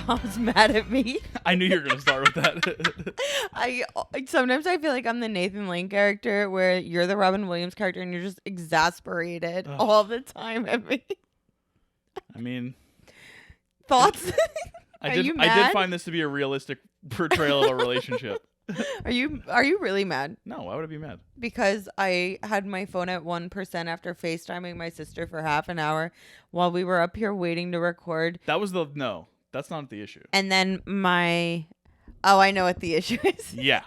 Tom's mad at me. I knew you were gonna start with that. Sometimes I feel like I'm the Nathan Lane character where you're the Robin Williams character and you're just exasperated all the time at me. I mean, thoughts? I Are did you I mad? did find this to be a realistic portrayal of a relationship. Are you really mad? No, why would I be mad? Because I had my phone at 1% after FaceTiming my sister for half an hour while we were up here waiting to record. No, that's not the issue. And then I know what the issue is. Yeah.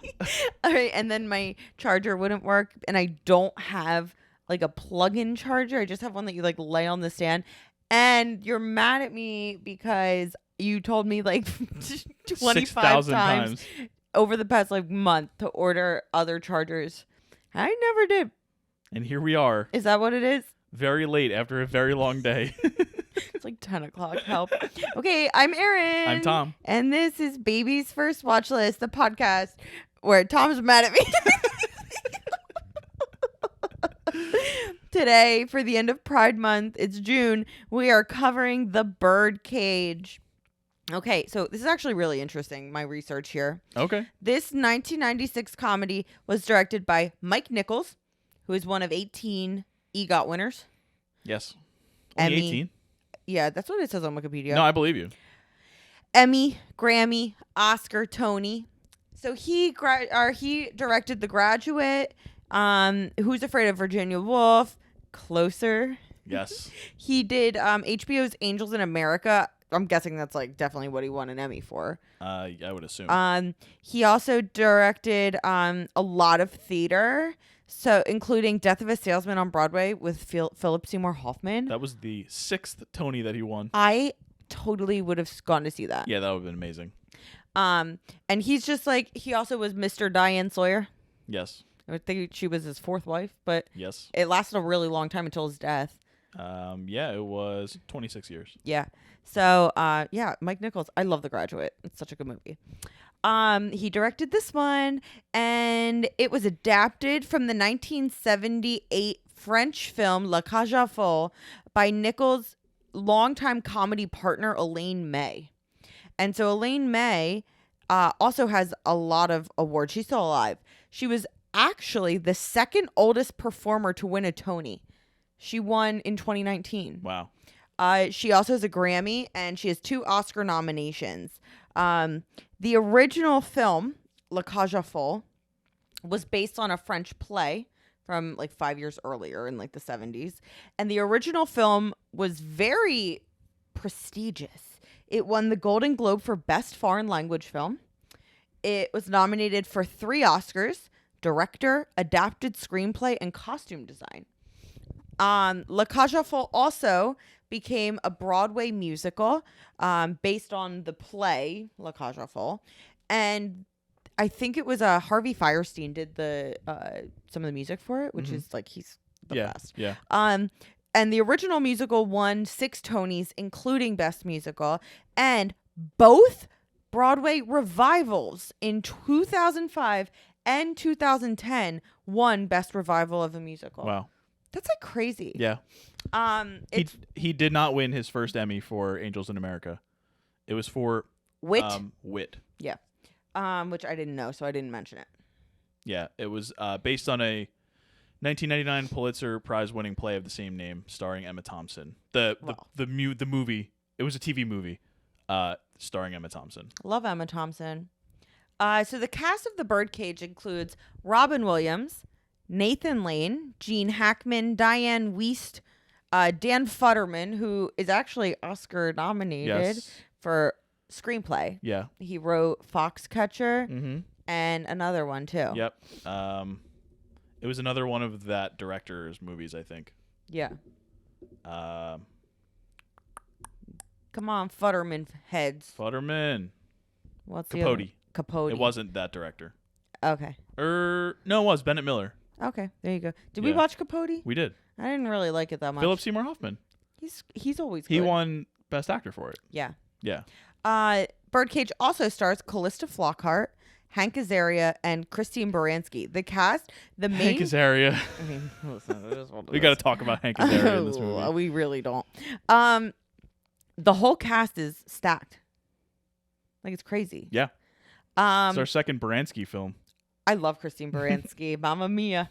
All right, and then my charger wouldn't work, and I don't have like a plug-in charger. I just have one that you like lay on the stand. And you're mad at me because you told me like 25 6,000 times over the past like month to order other chargers. I never did. And here we are. Is that what it is? Very late after a very long day. It's like 10 o'clock. Help. Okay, I'm Erin. I'm Tom. And this is Baby's First Watchlist, the podcast where Tom's mad at me. Today, for the end of Pride Month, it's June, we are covering the Birdcage. Okay, so this is actually really interesting, my research here. Okay. This 1996 comedy was directed by Mike Nichols, who is one of 18 EGOT winners. Yes. Emmy. Only 18? Yeah, that's what it says on Wikipedia. No, I believe you. Emmy, Grammy, Oscar, Tony. So he directed The Graduate, Who's Afraid of Virginia Woolf, Closer. Yes. He did HBO's Angels in America. I'm guessing that's like definitely what he won an Emmy for. I would assume. He also directed a lot of theater, so including Death of a Salesman on Broadway with Philip Seymour Hoffman. That was the 6th Tony that he won. I totally would have gone to see that. Yeah, that would have been amazing. And he's just like, he also was Mr. Diane Sawyer. Yes. I would think she was his fourth wife, but Yes. it lasted a really long time until his death. Yeah, it was 26 years. Yeah. So, yeah, Mike Nichols. I love The Graduate. It's such a good movie. He directed this one, and it was adapted from the 1978 French film La Cage aux Folles by Nichols' longtime comedy partner Elaine May. And so Elaine May also has a lot of awards. She's still alive. She was actually the second oldest performer to win a Tony. She won in 2019. Wow. She also has a Grammy, and she has 2 Oscar nominations. The original film, La Cage aux Folles, was based on a French play from like 5 years earlier in like the 70s. And the original film was very prestigious. It won the Golden Globe for Best Foreign Language Film. It was nominated for 3 Oscars: Director, Adapted Screenplay, and Costume Design. La Cage aux Folles also became a Broadway musical based on the play La Cage aux Folles, and I think it was Harvey Fierstein did the some of the music for it, which is like he's the best. Yeah. And the original musical won 6 Tonys, including Best Musical, and both Broadway revivals in 2005 and 2010 won Best Revival of a Musical. Wow. That's like crazy. Yeah. He did not win his first Emmy for Angels in America. It was for Wit. Wit. Yeah. Which I didn't know, so I didn't mention it. Yeah, it was based on a 1999 Pulitzer Prize winning play of the same name, starring Emma Thompson. The movie. It was a TV movie, starring Emma Thompson. Love Emma Thompson. So the cast of The Birdcage includes Robin Williams, Nathan Lane, Gene Hackman, Diane Wiest, Dan Futterman, who is actually Oscar nominated for screenplay. Yeah. He wrote Foxcatcher Mm-hmm. and another one too. Yep. It was another one of that director's movies, I think. Yeah. Come on, Futterman heads. Futterman. What's Capote. the other? Capote. It wasn't that director. Okay. No, it was Bennett Miller. Okay, there you go. Did we watch Capote? We did. I didn't really like it that much. Philip Seymour Hoffman. He's always good. He won Best Actor for it. Yeah. Yeah. Birdcage also stars Callista Flockhart, Hank Azaria, and Christine Baranski. The cast, the main... Hank Azaria. I mean, listen, it is what it We is. got to talk about Hank Azaria in this movie. We really don't. The whole cast is stacked. Like, it's crazy. Yeah. It's our second Baranski film. I love Christine Baranski. Mamma mia.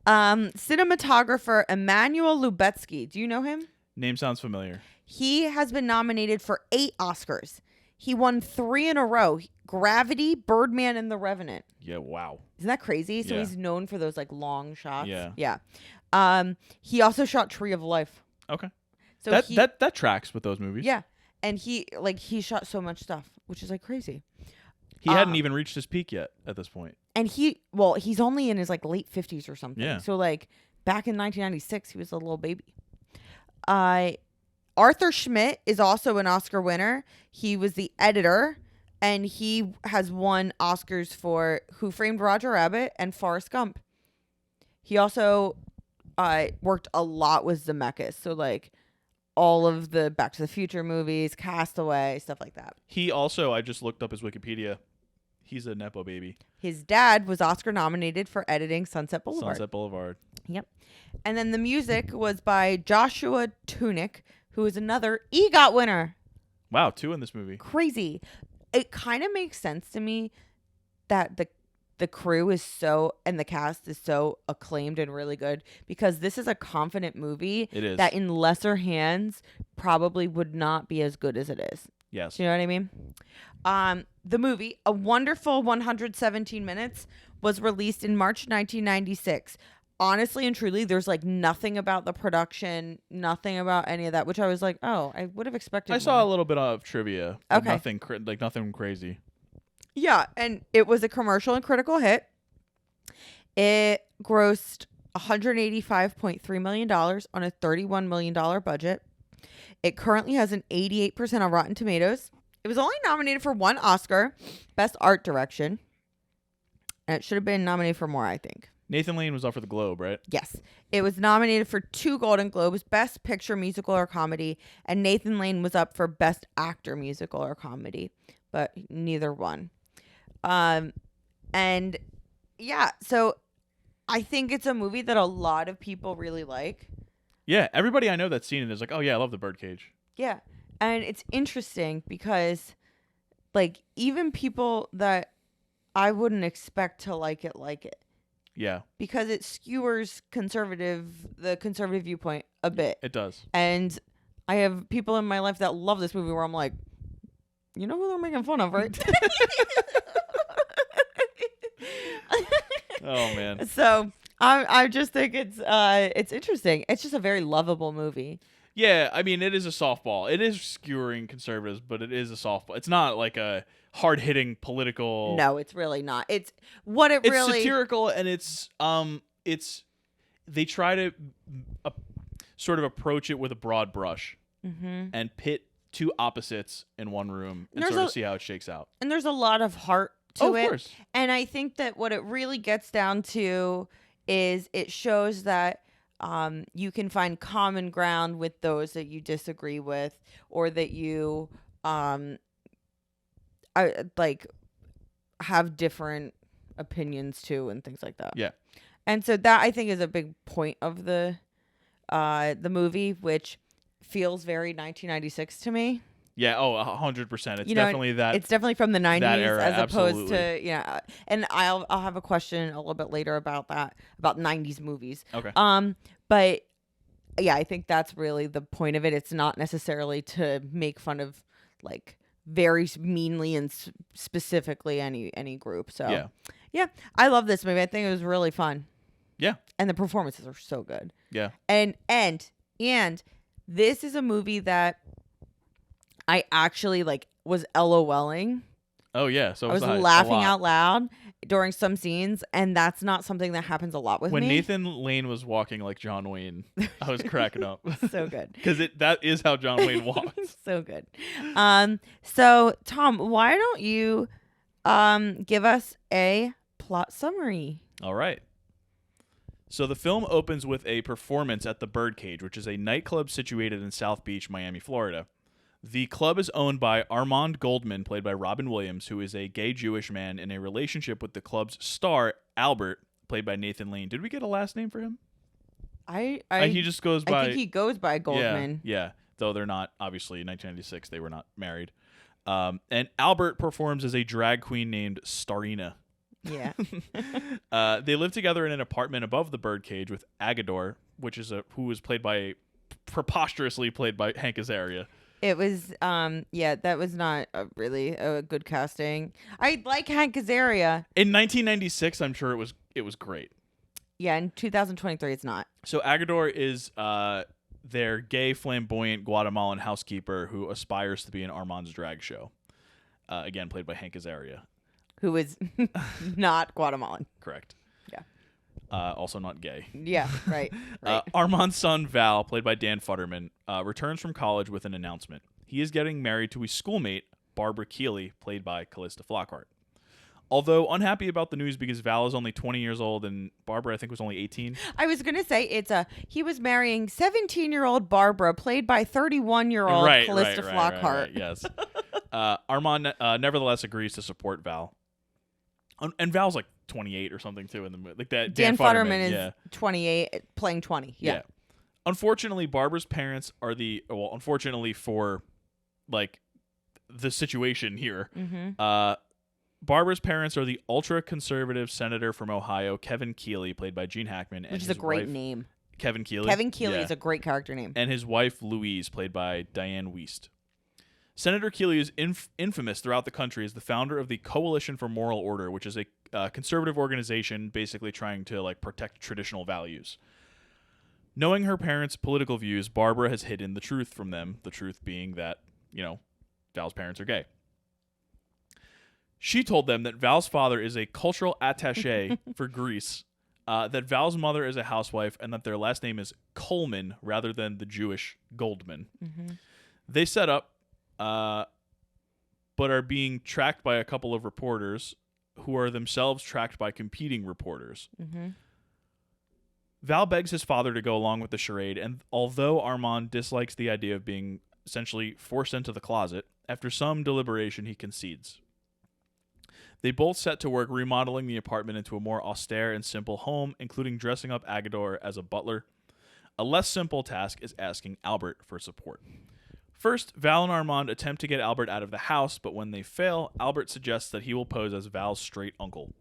Cinematographer Emmanuel Lubetsky. Do you know him? Name sounds familiar. He has been nominated for 8 Oscars. He won 3 in a row. Gravity, Birdman, and The Revenant. Yeah, wow. Isn't that crazy? So Yeah. he's known for those like long shots. Yeah. Yeah. He also shot Tree of Life. Okay. So that tracks with those movies. Yeah. And he shot so much stuff, which is like crazy. He hadn't even reached his peak yet at this point. And he's only in his like late 50s or something. Yeah. So like back in 1996, he was a little baby. Arthur Schmidt is also an Oscar winner. He was the editor, and he has won Oscars for Who Framed Roger Rabbit and Forrest Gump. He also worked a lot with Zemeckis, so like all of the Back to the Future movies, Castaway, stuff like that. He also, I just looked up his Wikipedia. He's a Nepo baby. His dad was Oscar nominated for editing Sunset Boulevard. Sunset Boulevard. Yep. And then the music was by Joshua Tunick, who is another EGOT winner. Wow, 2 in this movie. Crazy. It kind of makes sense to me that the crew is so, and the cast is so acclaimed and really good, because this is a confident movie. It is. That in lesser hands probably would not be as good as it is. Yes. Do you know what I mean? The movie, A Wonderful 117 Minutes, was released in March 1996. Honestly and truly, there's like nothing about the production, nothing about any of that, which I was like, oh, I would have expected. I saw a little bit of trivia. Okay. Nothing crazy. Yeah, and it was a commercial and critical hit. It grossed $185.3 million on a $31 million budget. It currently has an 88% on Rotten Tomatoes. It was only nominated for 1 Oscar, Best Art Direction. And it should have been nominated for more, I think. Nathan Lane was up for the Globe, right? Yes. It was nominated for 2 Golden Globes, Best Picture, Musical, or Comedy. And Nathan Lane was up for Best Actor, Musical, or Comedy. But neither won. And yeah, so I think it's a movie that a lot of people really like. Yeah, everybody I know that's seen it is like, oh yeah, I love the Birdcage. Yeah. And it's interesting because like even people that I wouldn't expect to like it. Yeah. Because it skewers the conservative viewpoint a bit. It does. And I have people in my life that love this movie where I'm like, you know who they're making fun of, right? Oh man. So I just think it's interesting. It's just a very lovable movie. Yeah, I mean, it is a softball. It is skewering conservatives, but it is a softball. It's not like a hard-hitting political. No, it's really not. It's what it really. It's satirical, and it's they try to sort of approach it with a broad brush and pit 2 opposites in one room and sort of see how it shakes out. And there's a lot of heart to it. Of course. And I think that what it really gets down to is it shows that you can find common ground with those that you disagree with, or that you have different opinions too, and things like that. Yeah. And so that I think is a big point of the movie, which feels very 1996 to me. Yeah. Oh, 100%. It's definitely that. It's definitely from the 90s era, as opposed absolutely. to And I'll have a question a little bit later about that, about 90s movies. Okay. But yeah, I think that's really the point of it. It's not necessarily to make fun of like very meanly and specifically any group. So yeah, I love this movie. I think it was really fun. Yeah. And the performances are so good. Yeah. And this is a movie that I actually like was LOLing. Oh yeah, so I was laughing out loud during some scenes, and that's not something that happens a lot with when me. Nathan Lane was walking like John Wayne, I was cracking up. So good. Because that is how John Wayne walks. So good. So Tom, why don't you give us a plot summary? All right. So the film opens with a performance at the Birdcage, which is a nightclub situated in South Beach, Miami, Florida. The club is owned by Armand Goldman, played by Robin Williams, who is a gay Jewish man in a relationship with the club's star, Albert, played by Nathan Lane. Did we get a last name for him? He just goes by... I think he goes by Goldman. Yeah. Though they're not, obviously, in 1996, they were not married. And Albert performs as a drag queen named Starina. Yeah. They live together in an apartment above the Birdcage with Agador, who was preposterously played by Hank Azaria. It was, that was not really a good casting. I like Hank Azaria. In 1996, I'm sure it was great. Yeah, in 2023, it's not. So Agador is their gay, flamboyant Guatemalan housekeeper who aspires to be in Armand's drag show. Again, played by Hank Azaria. Who is not Guatemalan. Correct. Yeah. Also not gay. Yeah, right. Armand's son, Val, played by Dan Futterman, returns from college with an announcement. He is getting married to his schoolmate, Barbara Keeley, played by Callista Flockhart. Although unhappy about the news because Val is only 20 years old and Barbara, I think, was only 18. I was going to say he was marrying 17-year-old Barbara, played by 31-year-old Callista Flockhart. Right, yes. Armand nevertheless agrees to support Val. And Val's like 28 or something too in the movie. Like that. Dan Futterman is 28, playing 20. Yeah. Unfortunately, Barbara's parents are unfortunately for like the situation here. Mm-hmm. Barbara's parents are the ultra-conservative senator from Ohio, Kevin Keeley, played by Gene Hackman. Which is a great name. Kevin Keeley? Kevin Keeley is a great character name. And his wife, Louise, played by Diane Wiest. Senator Keeley is infamous throughout the country as the founder of the Coalition for Moral Order, which is a conservative organization basically trying to protect traditional values. Knowing her parents' political views, Barbara has hidden the truth from them, the truth being that, Val's parents are gay. She told them that Val's father is a cultural attaché for Greece, that Val's mother is a housewife, and that their last name is Coleman rather than the Jewish Goldman. Mm-hmm. They set up, but are being tracked by a couple of reporters who are themselves tracked by competing reporters. Mm-hmm. Val begs his father to go along with the charade, and although Armand dislikes the idea of being essentially forced into the closet, after some deliberation he concedes. They both set to work remodeling the apartment into a more austere and simple home, including dressing up Agador as a butler. A less simple task is asking Albert for support. First, Val and Armand attempt to get Albert out of the house, but when they fail, Albert suggests that he will pose as Val's straight uncle.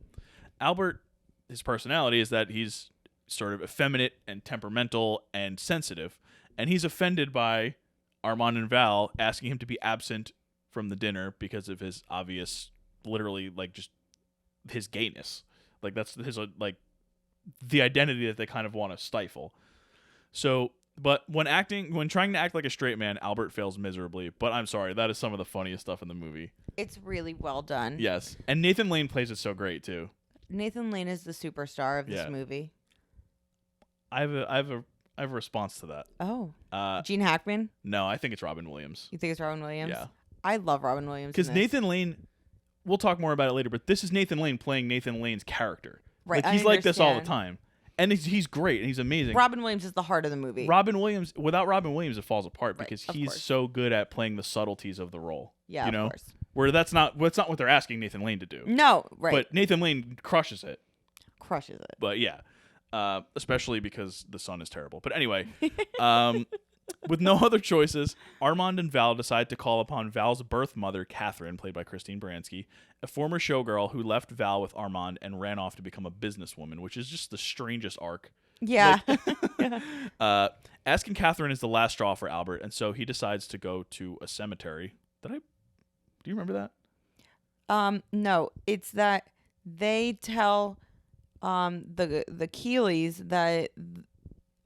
Albert, his personality is that he's sort of effeminate and temperamental and sensitive, and he's offended by Armand and Val asking him to be absent from the dinner because of his obvious, literally, just his gayness. That's his, the identity that they kind of want to stifle. So, but when trying to act like a straight man, Albert fails miserably. But I'm sorry, that is some of the funniest stuff in the movie. It's really well done. Yes. And Nathan Lane plays it so great, too. Nathan Lane is the superstar of this movie. I have a response to that. Oh. Gene Hackman? No, I think it's Robin Williams. You think it's Robin Williams? Yeah. I love Robin Williams. Because Nathan Lane, we'll talk more about it later, but this is Nathan Lane playing Nathan Lane's character. Right. He's like this all the time. And he's great and he's amazing. Robin Williams is the heart of the movie. Without Robin Williams, it falls apart because he's so good at playing the subtleties of the role. Yeah, of course. Where that's not what they're asking Nathan Lane to do. No, right. But Nathan Lane crushes it. But yeah. Especially because the son is terrible. But anyway, with no other choices, Armand and Val decide to call upon Val's birth mother, Catherine, played by Christine Baranski, a former showgirl who left Val with Armand and ran off to become a businesswoman, which is just the strangest arc. Yeah. Asking Catherine is the last straw for Albert, and so he decides to go to a cemetery. Do you remember that? No, it's that they tell the Keeleys that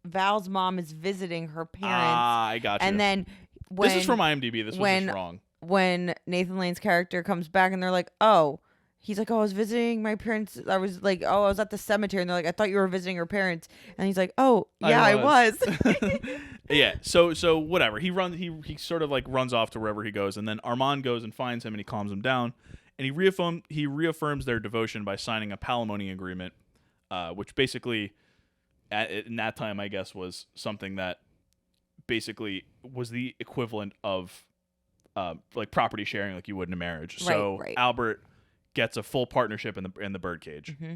Val's mom is visiting her parents. I got you. And then this is from IMDb. This was just wrong. When Nathan Lane's character comes back and they're like, oh, he's like, oh, I was visiting my parents. I was like, oh, I was at the cemetery. And they're like, I thought you were visiting her parents. And he's like, oh, yeah, I was. Yeah. So whatever. He sort of runs off to wherever he goes. And then Armand goes and finds him and he calms him down. And he reaffirms their devotion by signing a palimony agreement, which basically in that time, I guess, was something that basically was the equivalent of property sharing like you would in a marriage. Right. Albert gets a full partnership in the Birdcage. Mm-hmm.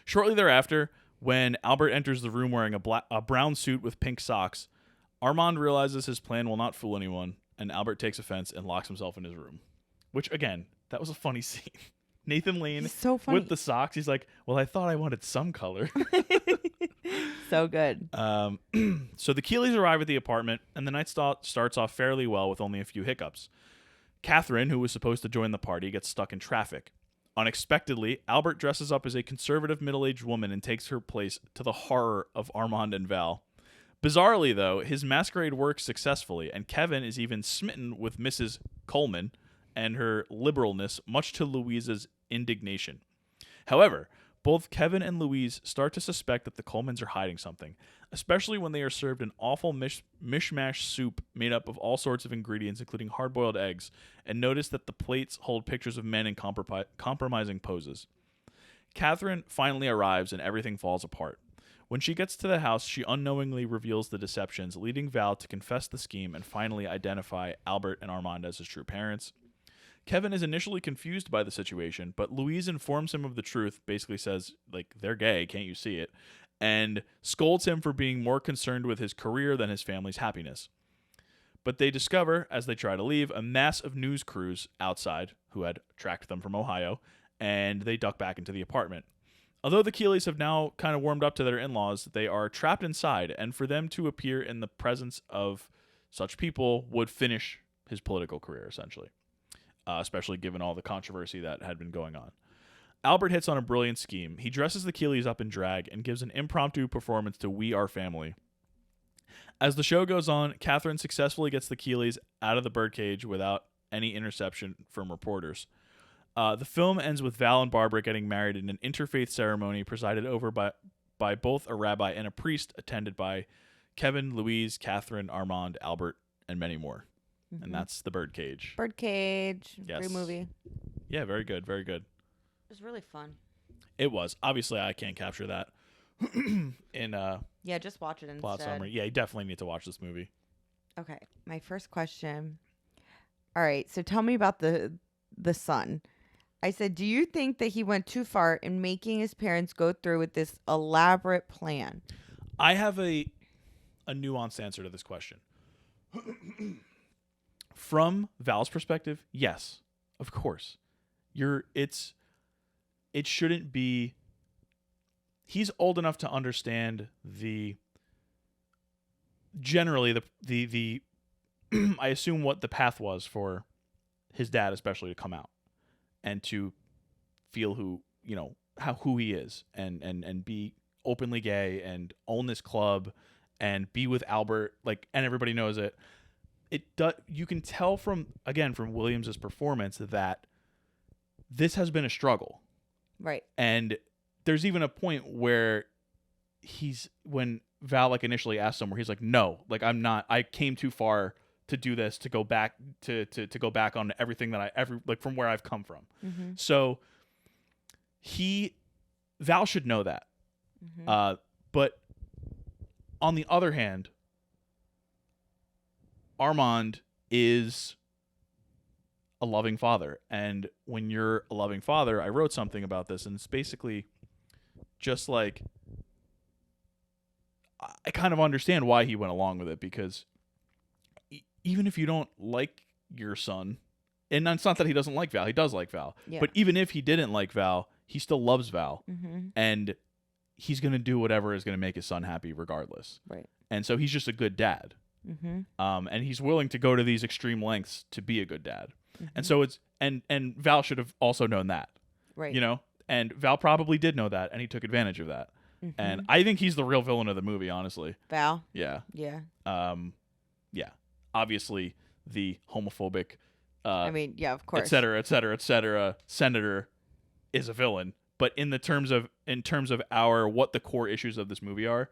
Shortly thereafter, when Albert enters the room wearing a brown suit with pink socks, Armand realizes his plan will not fool anyone. and Albert takes offense and locks himself in his room. Which, again, that was a funny scene. Nathan Lane He's so funny. with the socks. He's like, well, I thought I wanted some color. So good. So the Keeleys arrive at the apartment, and the night starts off fairly well with only a few hiccups. Catherine, who was supposed to join the party, gets stuck in traffic. Unexpectedly, Albert dresses up as a conservative middle-aged woman and takes her place to the horror of Armand and Val. Bizarrely, though, his masquerade works successfully, and Kevin is even smitten with Mrs. Coleman and her liberalness, much to Louise's indignation. However, both Kevin and Louise start to suspect that the Colemans are hiding something, especially when they are served an awful mishmash soup made up of all sorts of ingredients, including hard-boiled eggs, and notice that the plates hold pictures of men in compromising poses. Catherine finally arrives, and everything falls apart. When she gets to the house, she unknowingly reveals the deceptions, leading Val to confess the scheme and finally identify Albert and Armand as his true parents. Kevin is initially confused by the situation, but Louise informs him of the truth, basically says, like, they're gay, can't you see it? And scolds him for being more concerned with his career than his family's happiness. But they discover, as they try to leave, a mass of news crews outside who had tracked them from Ohio, and they duck back into the apartment. Although the Keeleys have now kind of warmed up to their in-laws, they are trapped inside, and for them to appear in the presence of such people would finish his political career, essentially. Especially given all the controversy that had been going on. Albert hits on a brilliant scheme. He dresses the Keeleys up in drag and gives an impromptu performance to We Are Family. As the show goes on, Catherine successfully gets the Keeleys out of the Birdcage without any interception from reporters. The film ends with Val and Barbara getting married in an interfaith ceremony presided over by both a rabbi and a priest, attended by Kevin, Louise, Catherine, Armand, Albert, and many more. And that's The Birdcage. Birdcage. Yes. Great movie. Yeah, very good, very good. It was really fun. It was. Obviously, I can't capture that in Yeah, just watch it plot instead. summary. Yeah, you definitely need to watch this movie. Okay, my first question. All right, so tell me about the son. I said, do you think that he went too far in making his parents go through with this elaborate plan? I have a nuanced answer to this question. From Val's perspective, yes, of course. It shouldn't be. He's old enough to understand the I assume what the path was for his dad, especially, to come out and to feel who he is and be openly gay and own this club and be with Albert, and everybody knows it. You can tell from Williams's performance that this has been a struggle. Right. And there's even a point where when Val initially asked him, where he's like, no, I'm not, I came too far to do this, to go back to go back on everything that I ever, from where I've come from. Mm-hmm. So Val should know that. Mm-hmm. But on the other hand, Armand is a loving father. And when you're a loving father, I wrote something about this, and it's basically just I kind of understand why he went along with it, because even if you don't like your son, and it's not that he doesn't like Val, he does like Val, but even if he didn't like Val, he still loves Val, and he's going to do whatever is going to make his son happy regardless. Right. And so he's just a good dad. And he's willing to go to these extreme lengths to be a good dad. And so and Val should have also known that. Right. And Val probably did know that, and he took advantage of that. And I think he's the real villain of the movie, honestly. Val? Yeah. Yeah. Yeah. Obviously, the homophobic, of course, et cetera, senator is a villain. But in terms of what the core issues of this movie are,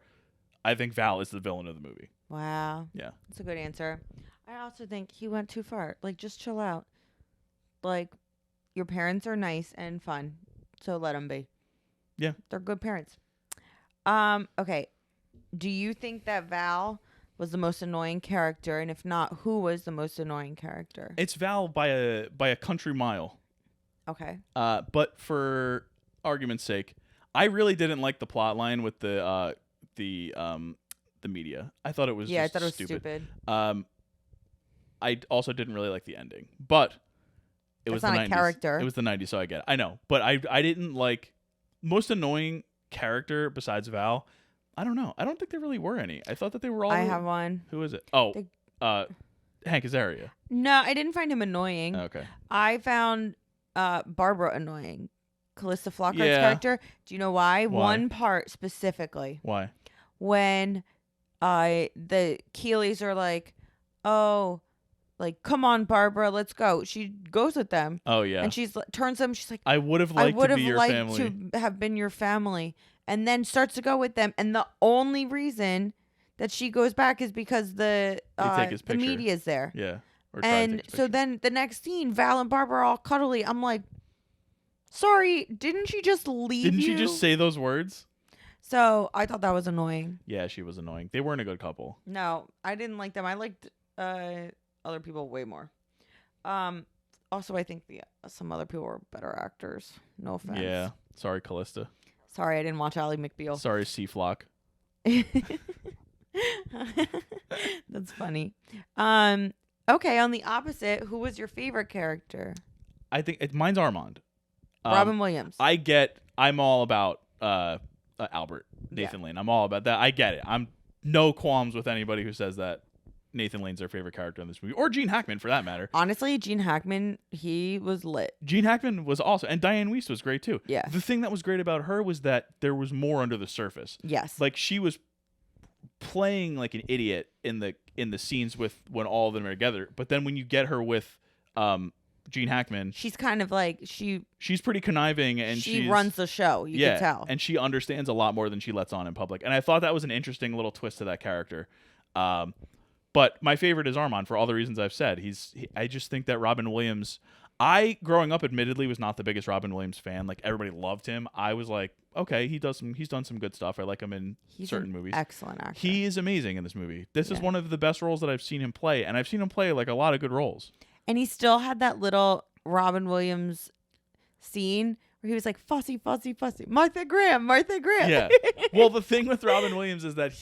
I think Val is the villain of the movie. Wow. Yeah. That's a good answer. I also think he went too far. Just chill out. Your parents are nice and fun, so let them be. Yeah. They're good parents. Okay. Do you think that Val was the most annoying character? And if not, who was the most annoying character? It's Val by a country mile. Okay. But for argument's sake, I really didn't like the plot line with the media. I thought it was I thought it was stupid. I also didn't really like the ending, but it was the not a 90s. character. It was the 90s, so I get it. I know, but I didn't like most annoying character besides Val. I don't know. I don't think there really were any. I thought that they were all. I have one. Who is it? Oh, Hank Azaria. No, I didn't find him annoying. Okay. I found Barbara annoying. Calista Flockhart's Yeah. character. Do you know why? Why? One part specifically. Why? When the Keeleys are like, oh, like, come on, Barbara, let's go. She goes with them. Oh yeah. And turns them. She's like, I would have liked to be your family. to have been your family. And then starts to go with them. And the only reason that she goes back is because the media's there. Yeah. And so then the next scene, Val and Barbara are all cuddly. I'm like, sorry, didn't she just leave Didn't you? she just say those words? So I thought that was annoying. Yeah, she was annoying. They weren't a good couple. No, I didn't like them. I liked other people way more. Also, I think some other people were better actors. No offense. Yeah. Sorry, Callista. Sorry, I didn't watch Ally McBeal. Sorry, Flock. That's funny. Okay, on the opposite, who was your favorite character? I think mine's Armand. Robin Williams. I'm all about Albert, Nathan Lane. I'm all about that. I get it. I'm no qualms with anybody who says that Nathan Lane's their favorite character in this movie, or Gene Hackman for that matter. Honestly, Gene Hackman, he was lit. Gene Hackman was awesome, and Diane Wiest was great too. Yeah. The thing that was great about her was that there was more under the surface. Yes. Like she was playing like an idiot in the scenes with when all of them are together, but then when you get her with Gene Hackman, she's kind of like she's pretty conniving, and she runs the show. You can tell, and she understands a lot more than she lets on in public. And I thought that was an interesting little twist to that character. But my favorite is Armand for all the reasons I've said. I just think that Robin Williams. I, growing up, admittedly, was not the biggest Robin Williams fan. Like everybody loved him. I was like, okay, he's done some good stuff. I like him in certain movies. Excellent actor. He is amazing in this movie. This is one of the best roles that I've seen him play, and I've seen him play like a lot of good roles. And he still had that little Robin Williams scene where he was like, Fussy, Fussy, Fussy, Martha Graham, Martha Graham. Yeah. Well, the thing with Robin Williams is that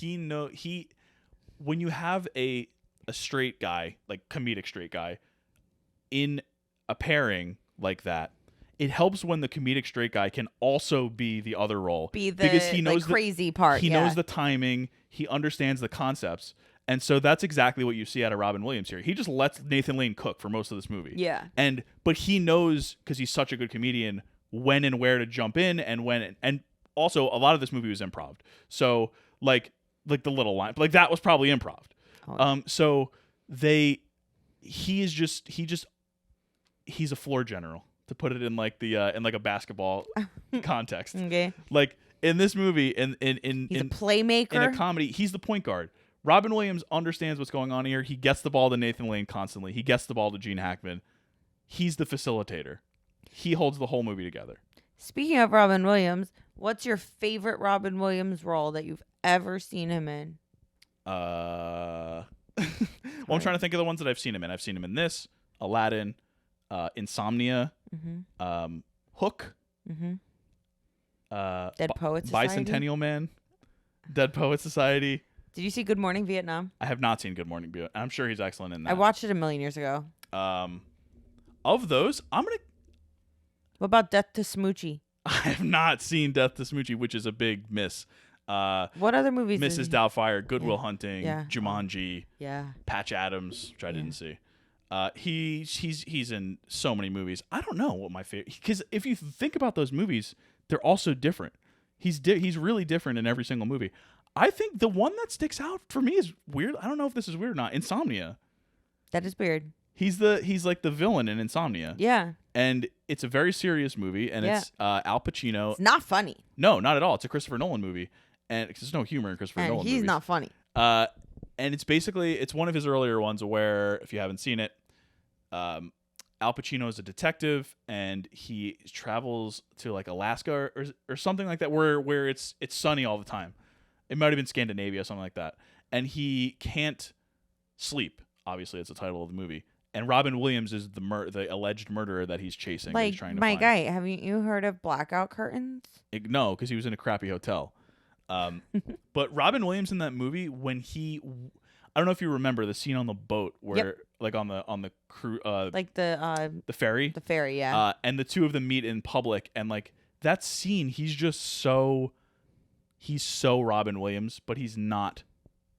when you have a straight guy, like comedic straight guy, in a pairing like that, it helps when the comedic straight guy can also be the other role. Because he knows the crazy part. He knows the timing. He understands the concepts. And so that's exactly what you see out of Robin Williams here. He just lets Nathan Lane cook for most of this movie. Yeah. But he knows, because he's such a good comedian, when and where to jump in, and also a lot of this movie was improv. So like the little line, like that was probably improv. Oh. So he's a floor general, to put it in like in like a basketball context. Okay. Like in this movie, he's a playmaker. In a comedy, he's the point guard. Robin Williams understands what's going on here. He gets the ball to Nathan Lane constantly. He gets the ball to Gene Hackman. He's the facilitator. He holds the whole movie together. Speaking of Robin Williams, what's your favorite Robin Williams role that you've ever seen him in? Well, I'm trying to think of the ones that I've seen him in. I've seen him in this, Aladdin, Insomnia, Hook, Dead Poets Society, Bicentennial Man, Dead Poets Society. Did you see Good Morning Vietnam? I have not seen Good Morning Vietnam. I'm sure he's excellent in that. I watched it a million years ago. Of those, I'm gonna. What about Death to Smoochie? I have not seen Death to Smoochie, which is a big miss. What other movies? Mrs. Doubtfire, Good Will Hunting, Yeah. Jumanji, Patch Adams, which I didn't see. He's in so many movies. I don't know what my favorite, because if you think about those movies, they're all so different. He's really different in every single movie. I think the one that sticks out for me is weird. I don't know if this is weird or not. Insomnia. That is weird. He's like the villain in Insomnia. Yeah. And it's a very serious movie, and it's Al Pacino. It's not funny. No, not at all. It's a Christopher Nolan movie, and there's no humor in Christopher Nolan movies. He's not funny. And it's one of his earlier ones where, if you haven't seen it, Al Pacino is a detective, and he travels to like Alaska or something like that, where it's sunny all the time. It might have been Scandinavia, something like that. And he can't sleep. Obviously, it's the title of the movie. And Robin Williams is the alleged murderer that he's chasing. Like, he's trying to my find. guy, haven't you heard of blackout curtains? No, because he was in a crappy hotel. But Robin Williams in that movie, I don't know if you remember the scene on the boat where, Yep. like on the crew, Like the ferry, yeah. and the two of them meet in public, and like that scene, he's so Robin Williams, but he's not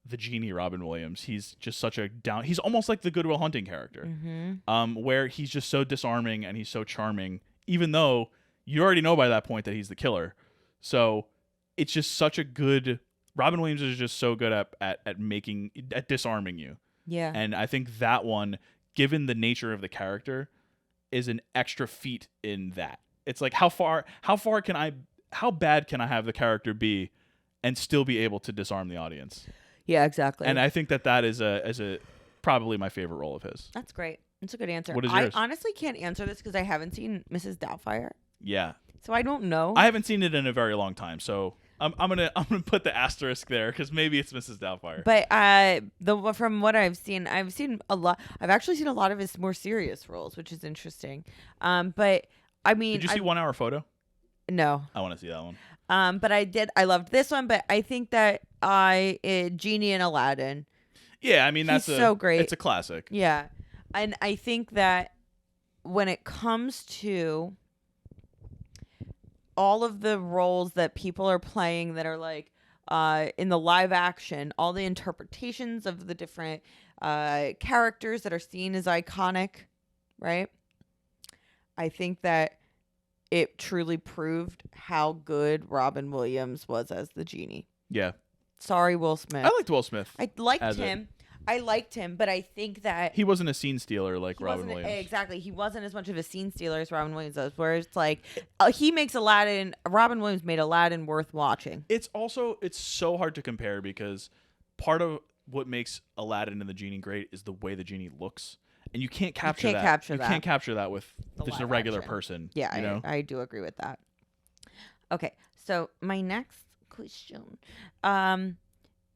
the genie Robin Williams. He's just such a down. He's almost like the Good Will Hunting character, where he's just so disarming and he's so charming, even though you already know by that point that he's the killer. So it's just such a good. Robin Williams is just so good at disarming you. Yeah. And I think that one, given the nature of the character, is an extra feat in that. It's like how bad can I have the character be and still be able to disarm the audience? Yeah, exactly. And I think that is a probably my favorite role of his. That's great. That's a good answer. What is yours? I honestly can't answer this because I haven't seen Mrs. Doubtfire. Yeah. So I don't know. I haven't seen it in a very long time, so I'm gonna put the asterisk there because maybe it's Mrs. Doubtfire. But from what I've seen a lot. I've actually seen a lot of his more serious roles, which is interesting. But I mean, did you see 1 Hour Photo? No. I want to see that one. But I loved this one. But I think that Genie and Aladdin. Yeah, I mean that's so great. It's a classic. Yeah, and I think that when it comes to all of the roles that people are playing that are like in the live action, all the interpretations of the different characters that are seen as iconic, right? I think that it truly proved how good Robin Williams was as the genie. Yeah. Sorry, Will Smith. I liked Will Smith. I liked him. I liked him, but I think that he wasn't a scene stealer like Robin Williams. Exactly. He wasn't as much of a scene stealer as Robin Williams was, where it's like he makes Robin Williams made Aladdin worth watching. It's so hard to compare because part of what makes Aladdin and the Genie great is the way the Genie looks. And you can't capture that. You can't capture that with just a regular person. Yeah, you know? I do agree with that. Okay, so my next question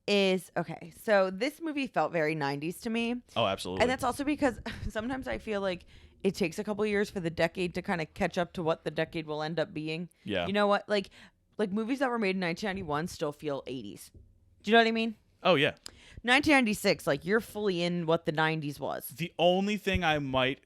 is, okay, so this movie felt very 90s to me. Oh, absolutely. And that's also because sometimes I feel like it takes a couple years for the decade to kind of catch up to what the decade will end up being. Yeah. You know what? Like movies that were made in 1991 still feel 80s. Do you know what I mean? Oh, yeah. 1996, like you're fully in what the 90s was. The only thing I might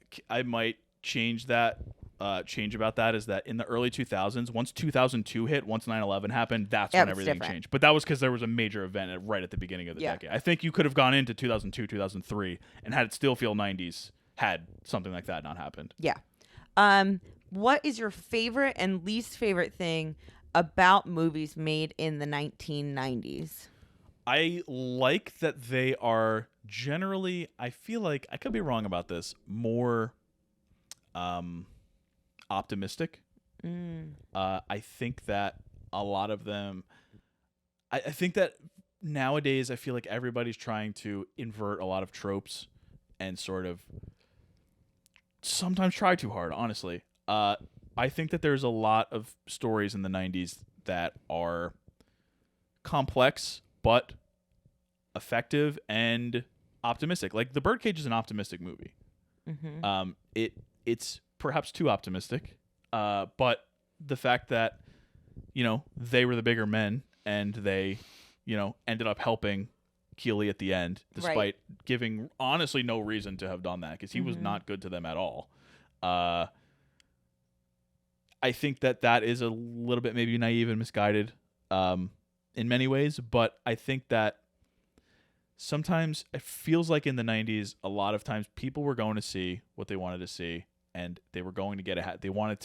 change about that is that in the early 2000s, once 2002 hit, once 9/11 happened, that's when everything changed. But that was because there was a major event right at the beginning of the decade. I think you could have gone into 2002, 2003 and had it still feel 90s had something like that not happened. Yeah. What is your favorite and least favorite thing about movies made in the 1990s? I like that they are generally, I feel like, I could be wrong about this, more optimistic. I think that a lot of them, I think that nowadays I feel like everybody's trying to invert a lot of tropes and sort of sometimes try too hard, honestly. I think that there's a lot of stories in the 90s that are complex but effective and optimistic. Like The Birdcage is an optimistic movie. Mm-hmm. It's perhaps too optimistic, but the fact that they were the bigger men and they ended up helping Keeley at the end, despite giving honestly no reason to have done that because he was not good to them at all. I think that is a little bit maybe naive and misguided in many ways, but I think that sometimes it feels like in the 90s, a lot of times people were going to see what they wanted to see, and they were going to get they wanted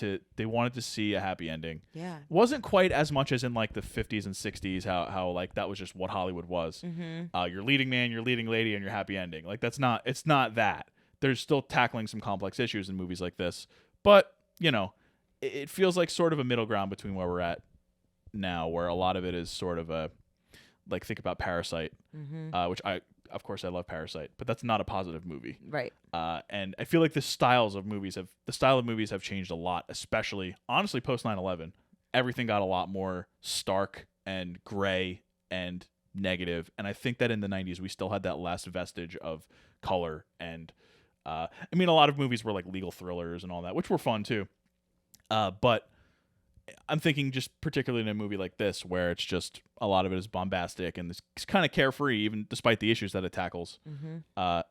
to see a happy ending. Yeah, it wasn't quite as much as in like the 50s and 60s, how like that was just what Hollywood was. Your leading man, your leading lady, and your happy ending. Like it's not that. There's still tackling some complex issues in movies like this, but it feels like sort of a middle ground between where we're at now, where a lot of it is sort of a like think about Parasite, which I love Parasite, but that's not a positive movie, right? And I feel like the style of movies have changed a lot, especially honestly post 9/11. Everything got a lot more stark and gray and negative, and I think that in the 90s we still had that last vestige of color. And a lot of movies were like legal thrillers and all that, which were fun too. But I'm thinking just particularly in a movie like this where it's just a lot of it is bombastic and it's kind of carefree, even despite the issues that it tackles. Mm-hmm.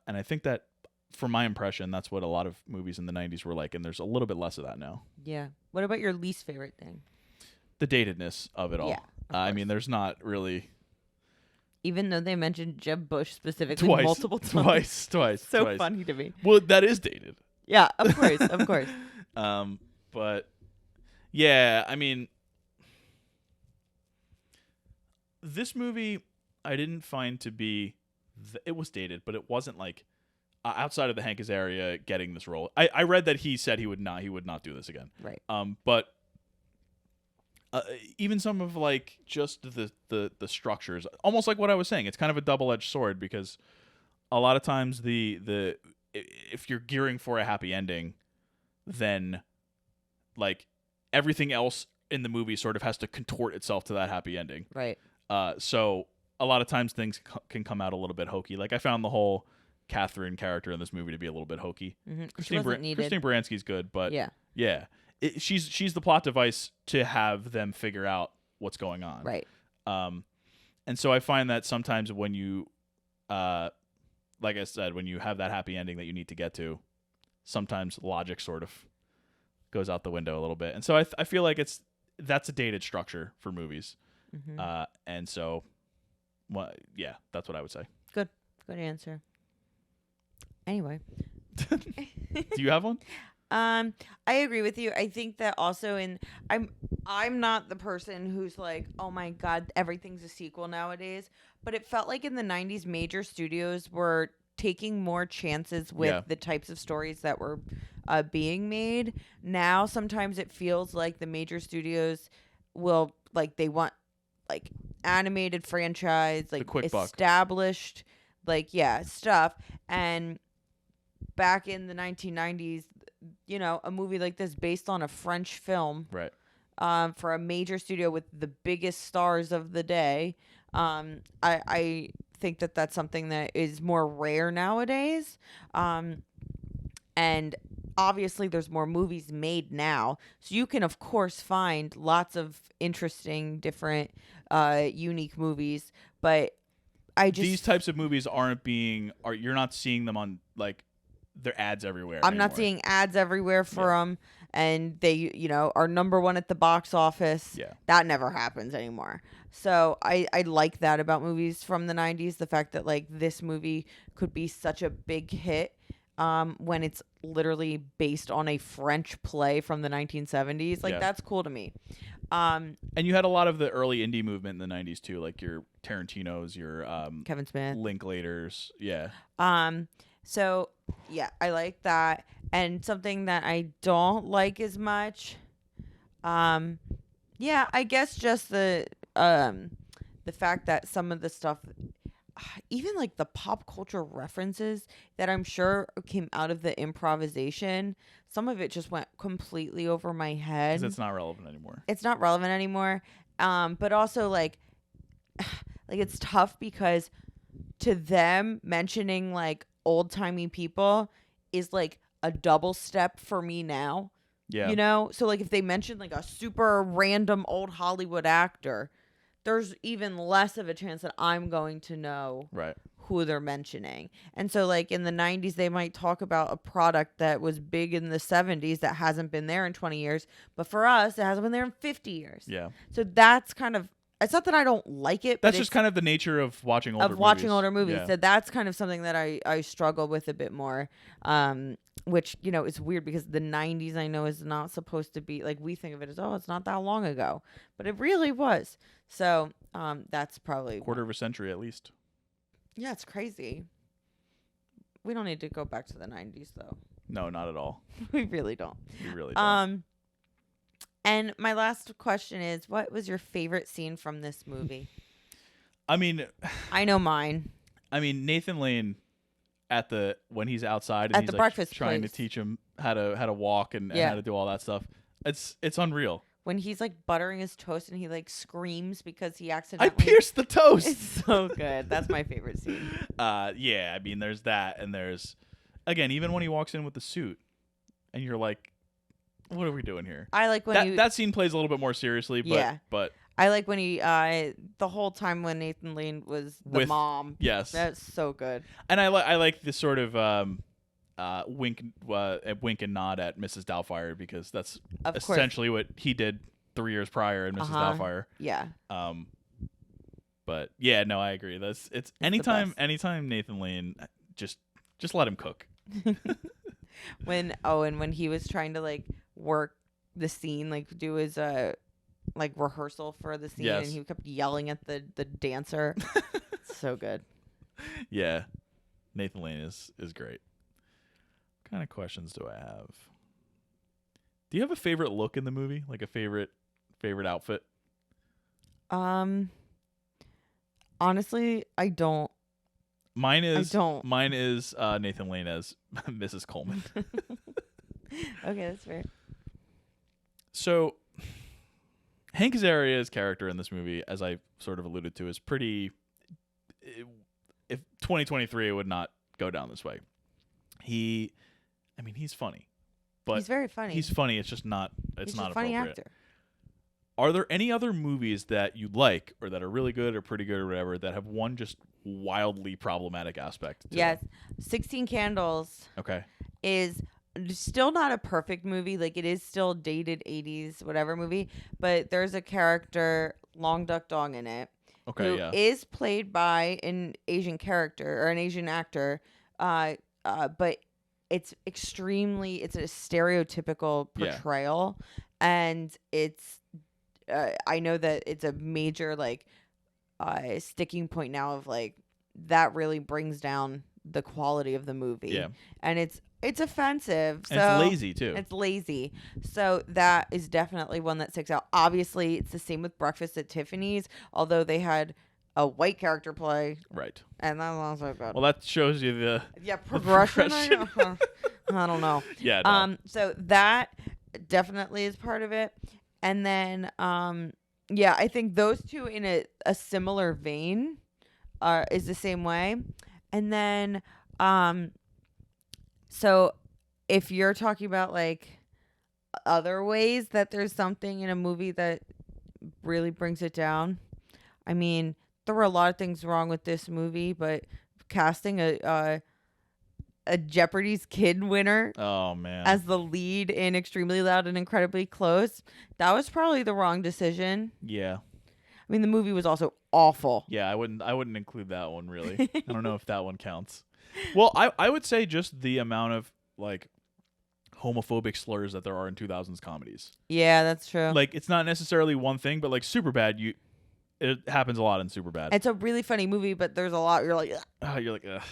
And I think that, from my impression, that's what a lot of movies in the 90s were like, and there's a little bit less of that now. Yeah. What about your least favorite thing? The datedness of it all. Yeah, I mean, there's not really... Even though they mentioned Jeb Bush specifically multiple times. Twice. So funny to me. Well, that is dated. Yeah, of course, of course. But yeah, I mean, this movie I didn't find to be. It was dated, but it wasn't like outside of the Hank Azaria getting this role. I read that he said he would not do this again. Right. But even some of like just the structures, almost like what I was saying, it's kind of a double-edged sword because a lot of times if you're gearing for a happy ending, then like everything else in the movie sort of has to contort itself to that happy ending. Right. So a lot of times things can come out a little bit hokey. Like I found the whole Catherine character in this movie to be a little bit hokey. Mm-hmm. Christine Baranski's good, but yeah. She's the plot device to have them figure out what's going on. Right. And so I find that sometimes when you, like I said, when you have that happy ending that you need to get to, sometimes logic sort of goes out the window a little bit. And so I feel like that's a dated structure for movies. Mm-hmm. And so, well, yeah, that's what I would say. Good answer. Anyway. Do you have one? I agree with you. I think that also I'm not the person who's like, oh my God, everything's a sequel nowadays. But it felt like in the 90s, major studios were taking more chances with the types of stories that were being made. Now, sometimes it feels like the major studios will, like, they want, like, animated franchise, like, established, like, stuff. And back in the 1990s, you know, a movie like this based on a French film, right? For a major studio with the biggest stars of the day, I think that that's something that is more rare nowadays. And obviously, there's more movies made now, so you can of course find lots of interesting, different, unique movies. But these types of movies you're not seeing them on like. They're ads everywhere. I'm not seeing ads everywhere for them, and they, you know, are number one at the box office. Yeah, that never happens anymore. So I like that about movies from the 90s. The fact that like this movie could be such a big hit, when it's literally based on a French play from the 1970s. Like that's cool to me. And you had a lot of the early indie movement in the 90s too, like your Tarantinos, your Kevin Smith, Linklaters. Yeah. So, yeah, I like that. And something that I don't like as much, I guess just the fact that some of the stuff, even like the pop culture references that I'm sure came out of the improvisation, some of it just went completely over my head. 'Cause it's not relevant anymore. It's not relevant anymore. But also like it's tough because to them mentioning like old-timey people is like a double step for me now. Yeah. You know? So like if they mention like a super random old Hollywood actor, there's even less of a chance that I'm going to know who they're mentioning. And so like in the 90s, they might talk about a product that was big in the 70s that hasn't been there in 20 years. But for us, it hasn't been there in 50 years. Yeah. So that's kind of, it's not that I don't like it. That's just kind of the nature of watching older movies. Yeah. So that's kind of something that I struggle with a bit more, which, you know, is weird because the 90s I know is not supposed to be, like we think of it as, oh, it's not that long ago. But it really was. So that's probably... quarter of a century at least. Yeah, it's crazy. We don't need to go back to the 90s, though. No, not at all. We really don't. We really don't. And my last question is, what was your favorite scene from this movie? I mean... I know mine. I mean, Nathan Lane when he's outside and at he's the like breakfast trying place. to teach him how to walk and how to do all that stuff. It's unreal. When he's like buttering his toast and he like screams because he accidentally... I pierced the toast! It's so good. That's my favorite scene. Yeah, I mean, there's that, and there's... Again, even when he walks in with the suit, and you're like... what are we doing here? I like when that scene plays a little bit more seriously, but I like when he the whole time when Nathan Lane was the mom. Yes, that's so good. And I like this sort of wink and nod at Mrs. Doubtfire, because that's essentially what he did 3 years prior in Mrs. Doubtfire. Yeah. But yeah, no, I agree. It's anytime Nathan Lane, just let him cook. when he was trying to like work the scene, like do his like rehearsal for the scene, and he kept yelling at the dancer. So good. Yeah, Nathan Lane is great. What kind of questions do I have? Do you have a favorite look in the movie? Like a favorite outfit? Honestly, I don't. Mine is Nathan Lane as Mrs. Coleman. Okay, that's fair. So Hank Azaria's character in this movie, as I sort of alluded to, is pretty. If 2023 would not go down this way, he's funny, but he's very funny. He's funny. It's just not. It's not a funny appropriate. actor. Are there any other movies that you like, or that are really good, or pretty good, or whatever, that have one just wildly problematic aspect? Yes, 16 Candles. Okay. Is still not a perfect movie. Like, it is still dated 80s whatever movie, but there's a character, Long Duck Dong, in it. Okay, who is played by an Asian character or an Asian actor, but it's a stereotypical portrayal, and it's I know that it's a major like sticking point now of like that really brings down the quality of the movie. Yeah, and it's offensive. So and it's lazy too. It's lazy. So that is definitely one that sticks out. Obviously, it's the same with Breakfast at Tiffany's, although they had a white character play. Right. And that was also good. Well, that shows you the progression. I don't know. Yeah. No. So that definitely is part of it. And then I think those two in a similar vein is the same way. And then so if you're talking about like other ways that there's something in a movie that really brings it down, I mean, there were a lot of things wrong with this movie, but casting a Jeopardy's Kid winner as the lead in Extremely Loud and Incredibly Close, that was probably the wrong decision. Yeah. I mean, the movie was also awful. Yeah, I wouldn't include that one, really. I don't know if that one counts. Well, I would say just the amount of like homophobic slurs that there are in 2000s comedies. Yeah, that's true. Like, it's not necessarily one thing, but like Superbad, it happens a lot in Superbad. It's a really funny movie, but there's a lot you're like, ugh. You're like, ugh.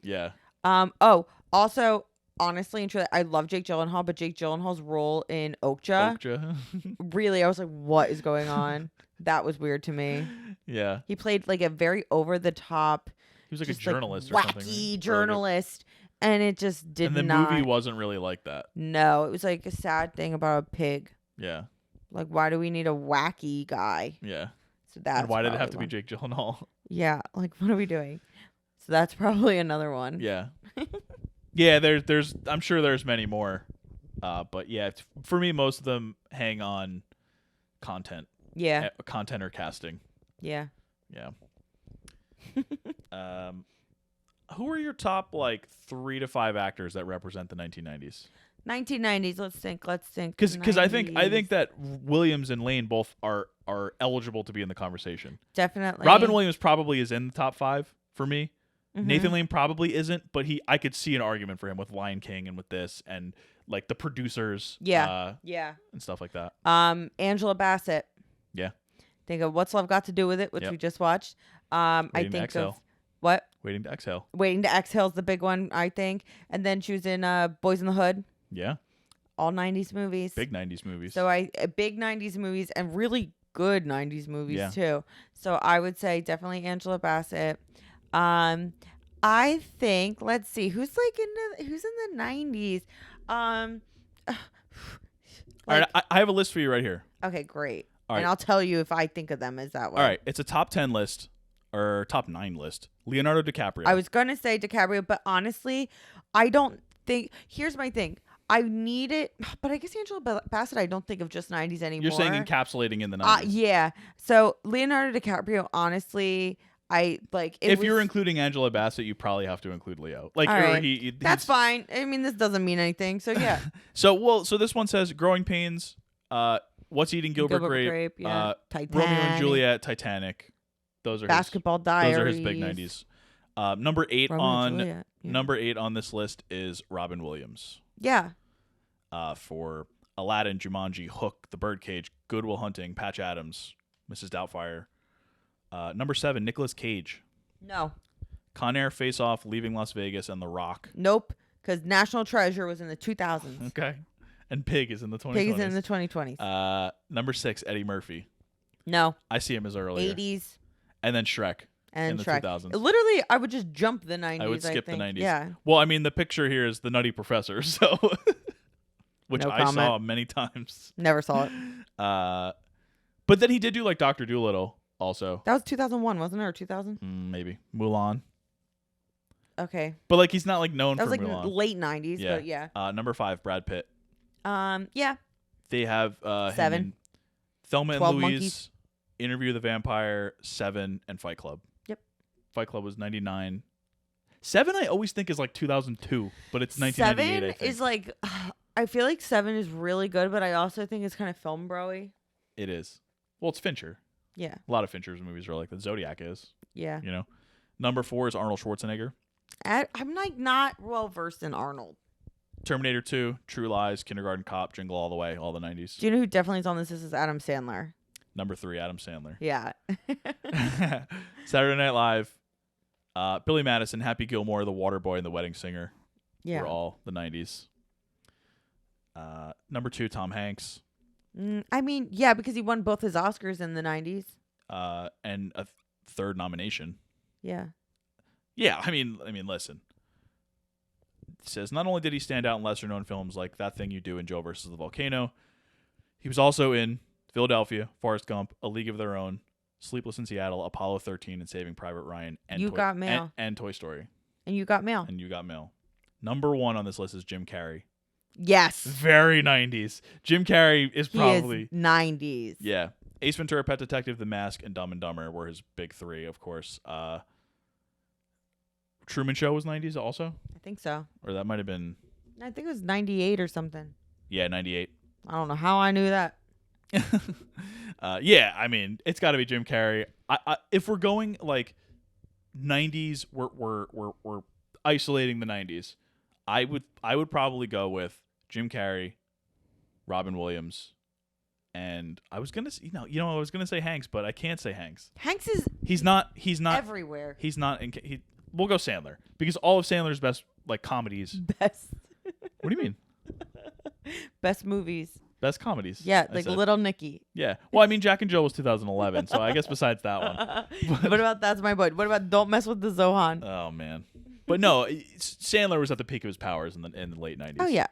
Yeah. Also, honestly and truly, I love Jake Gyllenhaal, but Jake Gyllenhaal's role in Okja. Really, I was like, what is going on? That was weird to me. Yeah. He played like a very over the top. He was like a journalist or wacky something. Wacky right? journalist. And it just did not. And the movie wasn't really like that. No, it was like a sad thing about a pig. Yeah. Like, why do we need a wacky guy? Yeah. So that's and why did it have to be Jake Gyllenhaal? Yeah. Like, what are we doing? So that's probably another one. Yeah. Yeah, there's I'm sure there's many more. But yeah, for me, most of them hang on content. Yeah. Content or casting. Yeah. Yeah. Who are your top like 3 to 5 actors that represent the 1990s? 1990s. Let's think. Because I think that Williams and Lane both are eligible to be in the conversation. Definitely. Robin Williams probably is in the top 5 for me. Mm-hmm. Nathan Lane probably isn't, but I could see an argument for him with Lion King and with this and like the producers. Yeah. And stuff like that. Angela Bassett. Yeah. Think of What's Love Got to Do with It, which we just watched. I think of what? Waiting to Exhale. Waiting to Exhale is the big one, I think. And then she was in Boys in the Hood. Yeah. All 90s movies. Big 90s movies. So big 90s movies and really good 90s movies too. So I would say definitely Angela Bassett. I think, let's see, who's in the 90s? All right, I have a list for you right here. Okay, great. All right. And I'll tell you if I think of them as that way. All right, it's a top 10 list or top 9 list. Leonardo DiCaprio. I was going to say DiCaprio, but honestly, I don't think. Here's my thing. I need it, but I guess Angela Bassett I don't think of just 90s anymore. You're saying encapsulating in the 90s. Yeah. So Leonardo DiCaprio, honestly, I like. If you're including Angela Bassett, you probably have to include Leo. Like, all right. That's he's, fine. I mean, this doesn't mean anything. So yeah. So this one says Growing Pains, What's Eating Gilbert Grape, yeah. Titanic. Romeo and Juliet, Titanic. Those are Basketball Diaries. Those are his big 90s. Number 8 number 8 on this list is Robin Williams. Yeah. For Aladdin, Jumanji, Hook, The Birdcage, Good Will Hunting, Patch Adams, Mrs. Doubtfire. Number 7, Nicolas Cage. No. Con Air, Face Off, Leaving Las Vegas, and The Rock. Nope, because National Treasure was in the 2000s. Okay. And Pig is in the 2020s. Pig is in the 2020s. Number 6, Eddie Murphy. No. I see him as earlier. 80s. And then Shrek. And in the Shrek. 2000s. Literally, I would just jump the 90s. I would skip the think. 90s. Yeah. Well, I mean, the picture here is the Nutty Professor, so which No I comment. saw many times. Never saw it. But then he did do like Dr. Dolittle also. That was 2001, wasn't it, or 2000? Maybe Mulan. Okay. But like he's not like known That for was like Mulan. late 90s, Yeah. but yeah. Number 5, Brad Pitt. Yeah. They have 7. Thelma and 12 Louise, Monkeys. Interview with the Vampire, 7, and Fight Club. Yep. Fight Club was 99. 7 I always think is like 2002, but it's 1998. 7 I think. is like, I feel like 7 is really good, but I also think it's kind of film bro-y. It is. Well, it's Fincher. Yeah. A lot of Fincher's movies are like that. Zodiac is. Yeah. You know. Number 4 is Arnold Schwarzenegger. I'm like not well versed in Arnold. Terminator 2, True Lies, Kindergarten Cop, Jingle All the Way, all the 90s. Do you know who definitely is on this? This is Adam Sandler. Number 3, Adam Sandler. Yeah. Saturday Night Live, Billy Madison, Happy Gilmore, The Waterboy, and The Wedding Singer. Yeah. Were all the 90s. Number 2, Tom Hanks. I mean, yeah, because he won both his Oscars in the 90s. And a third nomination. Yeah. Yeah, I mean, listen. It says not only did he stand out in lesser-known films like That Thing You Do and Joe versus the Volcano, he was also in Philadelphia, Forrest Gump, A League of Their Own, Sleepless in Seattle, Apollo 13, and Saving Private Ryan, and You Got Mail. and Toy Story. And You Got Mail. And You Got Mail. Number 1 on this list is Jim Carrey. Yes. Very 90s. Jim Carrey is probably... He is 90s. Yeah. Ace Ventura, Pet Detective, The Mask, and Dumb and Dumber were his big 3, of course. Truman Show was 90s also? I think so. Or that might have been... I think it was 98 or something. Yeah, 98. I don't know how I knew that. Yeah, I mean, it's got to be Jim Carrey. If we're going like 90s, we're isolating the 90s. I would probably go with Jim Carrey, Robin Williams, and I was gonna I was gonna say Hanks, but I can't say Hanks. Hanks is He's not everywhere. He's not. We'll go Sandler because all of Sandler's best like comedies. Best. What do you mean? Best movies. Best comedies. Yeah, I like said. Little Nicky. Yeah. Well, I mean, Jack and Jill was 2011, so I guess besides that one. What about That's My Boy? What about Don't Mess with the Zohan? Oh man. But no, Sandler was at the peak of his powers in the late 90s. Oh yeah.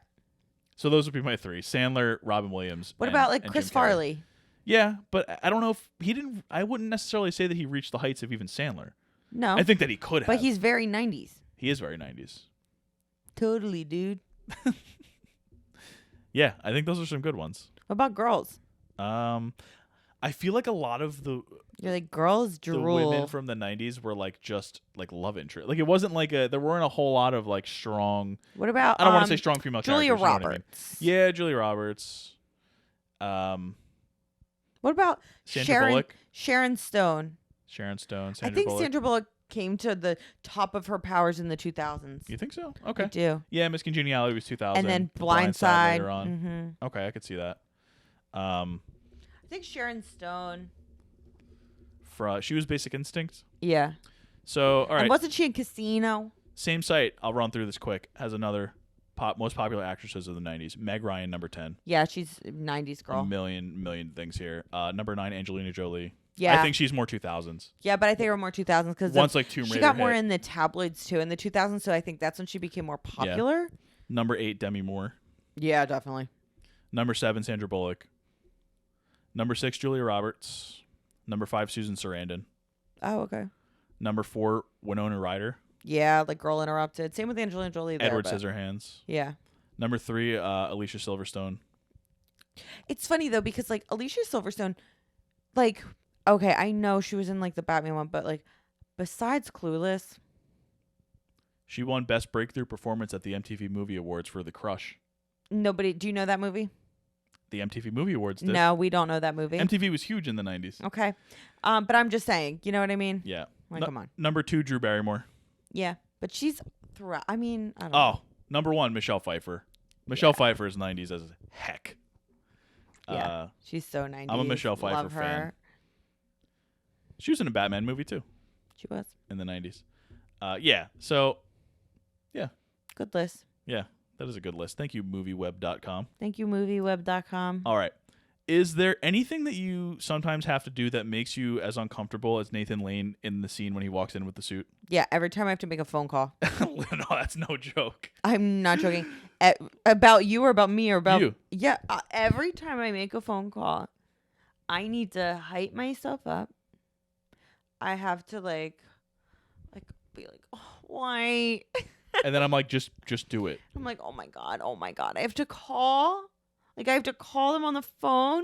So those would be my 3: Sandler, Robin Williams. What and, about like and Chris Jim Carrey. Farley? Yeah, but I don't know if he didn't. I wouldn't necessarily say that he reached the heights of even Sandler. No. I think that he could have. But he's very 90s. He is very 90s. Totally, dude. Yeah, I think those are some good ones. What about girls? I feel like a lot of the You're like girls drool. the women from the 90s were like just like love interest. Like it wasn't like there weren't a whole lot of like strong. What about I don't want to say strong female Julia characters. You know what I mean? Roberts? Yeah, Julia Roberts. What about Sandra Bullock? Sharon Stone? Sharon Stone. I think Sandra Bullock came to the top of her powers in the 2000s. You think so? Okay. I do. Yeah, Miss Congeniality was 2000. And then Blind Blindside. later on. Mm-hmm. Okay, I could see that. I think Sharon Stone. She was Basic Instinct. Yeah. So, all right. And wasn't she in Casino? Same site. I'll run through this quick. Has another most popular actresses of the 90s. Meg Ryan, number 10. Yeah, she's a 90s girl. A million things here. Number 9, Angelina Jolie. Yeah. I think she's more 2000s. Yeah, but I think we're more 2000s because once like Tomb Raider she got more hit. in the tabloids too in the 2000s, so I think that's when she became more popular. Number 8, Demi Moore. Yeah, definitely. Number 7, Sandra Bullock. Number 6, Julia Roberts. Number 5, Susan Sarandon. Oh, okay. Number 4, Winona Ryder. Yeah, like Girl Interrupted. Same with Angelina Jolie there. Edward Scissorhands. Yeah. Number 3, Alicia Silverstone. It's funny though because like Alicia Silverstone, like okay, I know she was in like the Batman one, but like besides Clueless, She won Best Breakthrough Performance at the MTV Movie Awards for The Crush. nobody. Do you know that movie? The MTV Movie Awards did. No, we don't know that movie. MTV was huge in the 90s. Okay, but I'm just saying. You know what I mean? Yeah. Like, come on. Number 2, Drew Barrymore. Yeah, but she's throughout. I mean, I don't Oh, know. number 1, Michelle Pfeiffer. Michelle Pfeiffer is 90s as heck. Yeah, she's so 90s. I'm a Michelle Pfeiffer Love her. fan. She was in a Batman movie too She was. in the 90s. Yeah. So, yeah. Good list. Yeah. That is a good list. Thank you, movieweb.com. Thank you, movieweb.com. All right. Is there anything that you sometimes have to do that makes you as uncomfortable as Nathan Lane in the scene when he walks in with the suit? Yeah, every time I have to make a phone call. No, that's no joke. I'm not joking. About you or about me or about you. Yeah, every time I make a phone call, I need to hype myself up. I have to like be like, oh, why? And then I'm like, just do it. I'm like, oh my god, I have to call. Like I have to call them on the phone,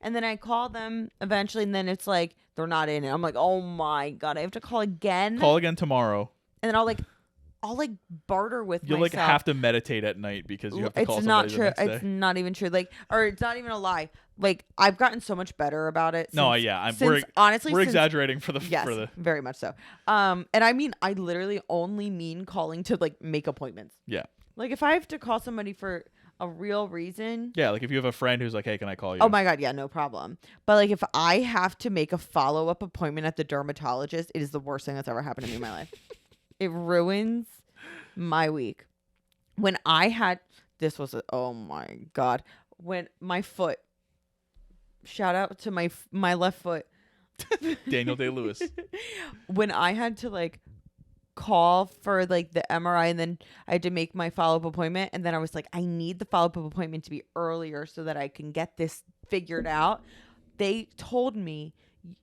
and then I call them eventually, and then it's like they're not in it. I'm like, oh my god, I have to call again. Call again tomorrow. And then I'll barter with You'll myself. like have to meditate at night because you have to call It's somebody not the true. next day. It's not even true. Like, or it's not even a lie. Like, I've gotten so much better about it. No, since- yeah, since, we're since- exaggerating for the Yes, for the very much so. And I mean, I literally only mean calling to like make appointments. yeah. Like, if I have to call somebody for a real reason. Yeah, like if you have a friend who's like, "Hey, can I call you?" Oh my god, yeah, no problem. But like, if I have to make a follow-up appointment at the dermatologist, it is the worst thing that's ever happened to me in my life. It ruins my week. When I had oh my god, when my foot, shout out to my left foot, Daniel Day-Lewis. when I had to like call for like the MRI, and then I had to make my follow-up appointment, and then I was like, I need the follow-up appointment to be earlier so that I can get this figured out. They told me,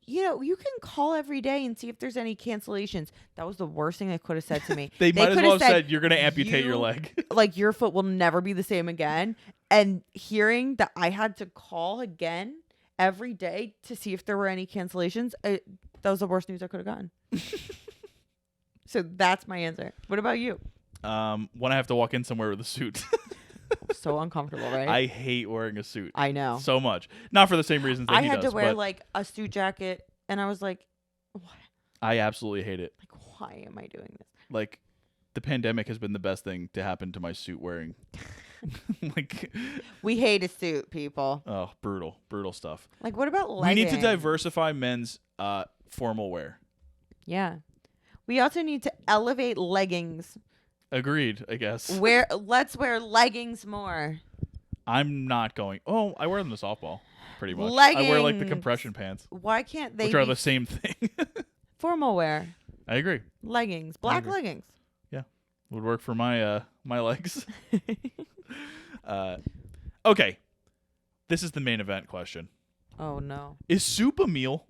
you know, you can call every day and see if there's any cancellations. That was the worst thing they could have said to me. They might as could well have have said, "You're going to amputate your leg." Like, your foot will never be the same again. And hearing that I had to call again every day to see if there were any cancellations, that was the worst news I could have gotten. So that's my answer. What about you? When I have to walk in somewhere with a suit. So uncomfortable, right? I hate wearing a suit. I know. So much. Not for the same reasons that I he had does, to wear but like a suit jacket, and I was like, what? I absolutely hate it. Like, why am I doing this? Like, the pandemic has been the best thing to happen to my suit wearing. Like, We hate a suit, people. oh, brutal stuff. Like, what about We leggings? need to diversify men's formal wear. Yeah. We also need to elevate leggings. Agreed, I guess. Let's wear leggings more. I'm not going. Oh, I wear them to softball, pretty much. I wear like the Leggings. compression pants, Why can't they which are be the same thing. formal wear? I agree. Leggings. Black agree. leggings. Would work for my my legs. Okay, this is the main event question. Oh, no. Is soup a meal?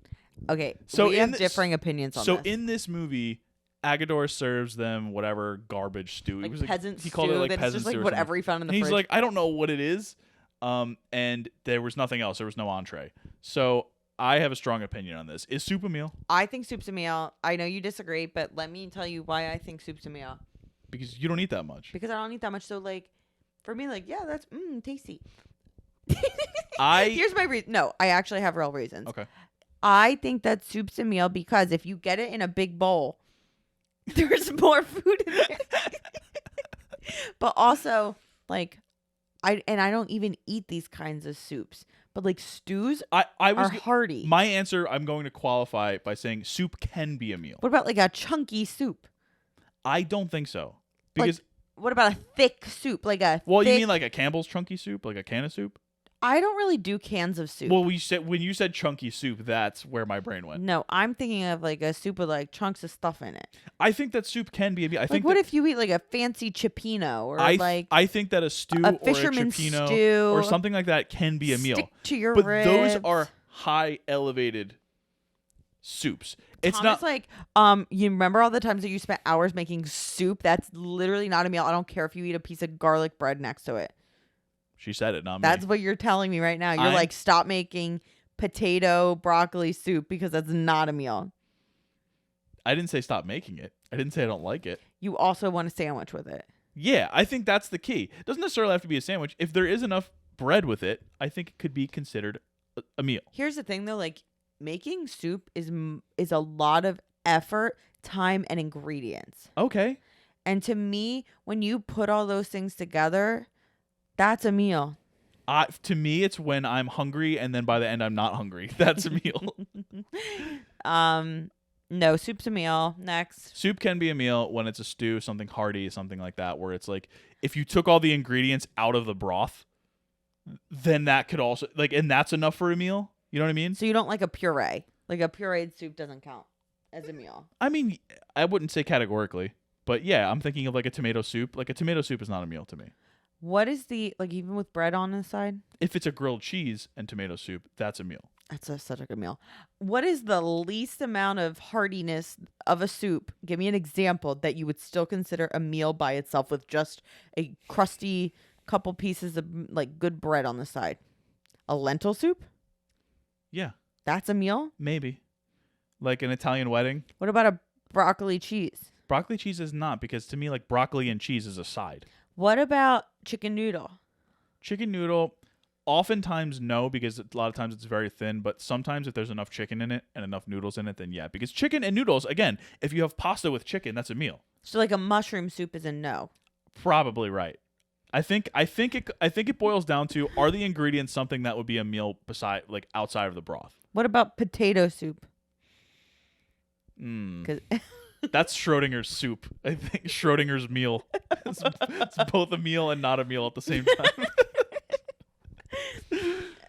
Okay, So we in have this- differing opinions on So this. in this movie, Agador serves them whatever garbage stew. Like It was peasant he called it stew, like that's peasant just like stew or whatever something. he found in the And he's fridge. like, I don't know what it is. And there was nothing else. There was no entree. So I have a strong opinion on this. Is soup a meal? I think soup's a meal. I know you disagree, but let me tell you why I think soup's a meal. Because you don't eat that much. Because I don't eat that much. So, like, for me, like, yeah, that's tasty. Here's my reason. No, I actually have real reasons. Okay. I think that soup's a meal because if you get it in a big bowl, there's more food in there. But also, like, I don't even eat these kinds of soups. But like stews I was are hearty. my answer. I'm going to qualify by saying soup can be a meal. What about like a chunky soup? I don't think so. Because What about a thick soup? Like a you thick, mean like a Campbell's chunky soup, like a can of soup? I don't really do cans of soup. Well, when you said chunky soup, that's where my brain went. No, I'm thinking of like a soup with like chunks of stuff in it. I think that soup can be a meal. I Like, think what that, if you eat like a fancy cioppino or I think that a stew a or a fisherman's cioppino stew, or something like that can be a meal. stick to your But ribs. those are high elevated soups. It's Tom not is like, you remember all the times that you spent hours making soup? That's literally not a meal. I don't care if you eat a piece of garlic bread next to it. She said it, not me. That's what you're telling me right now. You're like, stop making potato broccoli soup because that's not a meal. I didn't say stop making it. I didn't say I don't like it. You also want a sandwich with it. Yeah, I think that's the key. It doesn't necessarily have to be a sandwich. If there is enough bread with it, I think it could be considered a meal. Here's the thing, though. Like, making soup is a lot of effort, time, and ingredients. Okay. And to me, when you put all those things together, that's a meal. To me, it's when I'm hungry and then by the end I'm not hungry. That's a meal. No, soup's a meal. Next. Soup can be a meal when it's a stew, something hearty, something like that, where it's like if you took all the ingredients out of the broth, then that could also and that's enough for a meal. You know what I mean? So you don't like a puree. Like a pureed soup doesn't count as a meal. I mean, I wouldn't say categorically, but yeah, I'm thinking of like a tomato soup. Like a tomato soup is not a meal to me. What is even with bread on the side? If it's a grilled cheese and tomato soup, that's a meal. That's such a good meal. What is the least amount of heartiness of a soup? Give me an example that you would still consider a meal by itself with just a crusty couple pieces of like good bread on the side. A lentil soup? Yeah. That's a meal? Maybe. Like an Italian wedding. What about a broccoli cheese? Broccoli cheese is not, because to me, like broccoli and cheese is a side. What about chicken noodle? Chicken noodle, oftentimes no, because a lot of times it's very thin, but sometimes if there's enough chicken in it and enough noodles in it, then yeah. Because chicken and noodles, again, if you have pasta with chicken, that's a meal. So like a mushroom soup is a no. Probably right. I think it boils down to, are the ingredients something that would be a meal beside, like outside of the broth? What about potato soup? That's Schrodinger's soup. I think Schrodinger's meal. It's both a meal and not a meal at the same time.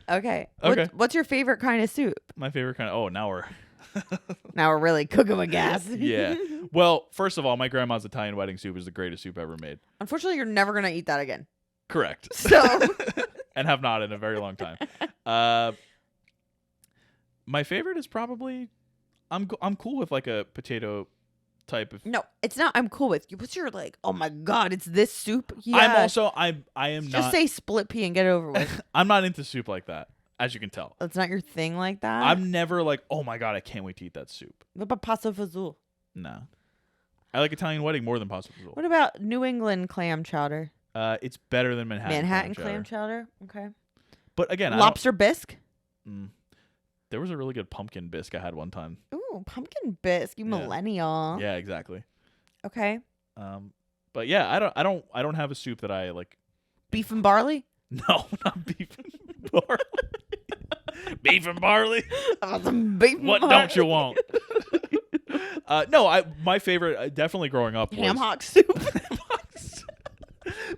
Okay. Okay. What's your favorite kind of soup? My favorite kind of. Oh, now we're really cooking with gas. Yeah. Well, first of all, my grandma's Italian wedding soup is the greatest soup ever made. Unfortunately, you're never gonna eat that again. Correct. So. And have not in a very long time. My favorite is probably, I'm cool with like a potato type of. No, it's not. I'm cool with you. What's your like? Oh my god, it's this soup. Yeah. I am Just not. say split pea and get it over with. I'm not into soup like that, as you can tell. That's not your thing like that. I'm never like, oh my god, I can't wait to eat that soup. What about pasta fazool? No, I like Italian wedding more than pasta fazool. What about New England clam chowder? It's better than Manhattan clam chowder. Okay. But again, lobster bisque. There was a really good pumpkin bisque I had one time. Ooh, pumpkin bisque, you millennial. Yeah, exactly. Okay. But yeah, I don't have a soup that I like. Beef and barley? No, not beef and barley. Beef and barley. What don't you want? No, my favorite definitely growing up was ham hock soup.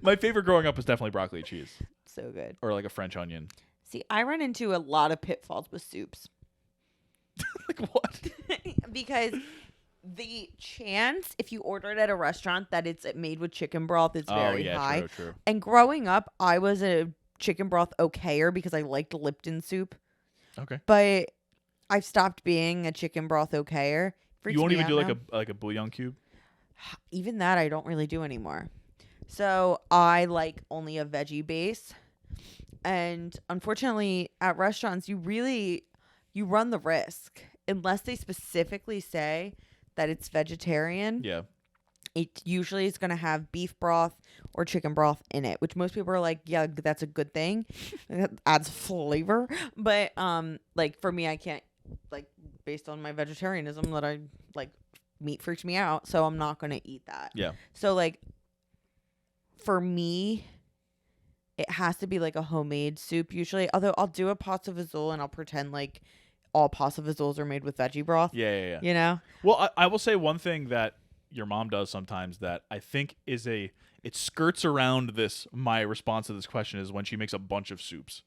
My favorite growing up was definitely broccoli and cheese. So good. Or like a French onion. See, I run into a lot of pitfalls with soups. Like what? Because the chance, if you order it at a restaurant, that it's made with chicken broth is very high. True. And growing up, I was a chicken broth okayer because I liked Lipton soup. Okay. But I've stopped being a chicken broth okayer. You won't even do like a bouillon cube? Even that I don't really do anymore. So I like only a veggie base. And unfortunately, at restaurants, you run the risk, unless they specifically say that it's vegetarian. Yeah. It usually is going to have beef broth or chicken broth in it, which most people are like, yeah, that's a good thing. It adds flavor. But like for me, I can't, like, based on my vegetarianism, that I like, meat freaks me out, so I'm not going to eat that. Yeah. So like for me, it has to be like a homemade soup usually. Although I'll do a pasta fazool and I'll pretend like all pasta fazools are made with veggie broth. Yeah. You know? Well, I will say one thing that your mom does sometimes that I think is it skirts around this. My response to this question is when she makes a bunch of soups.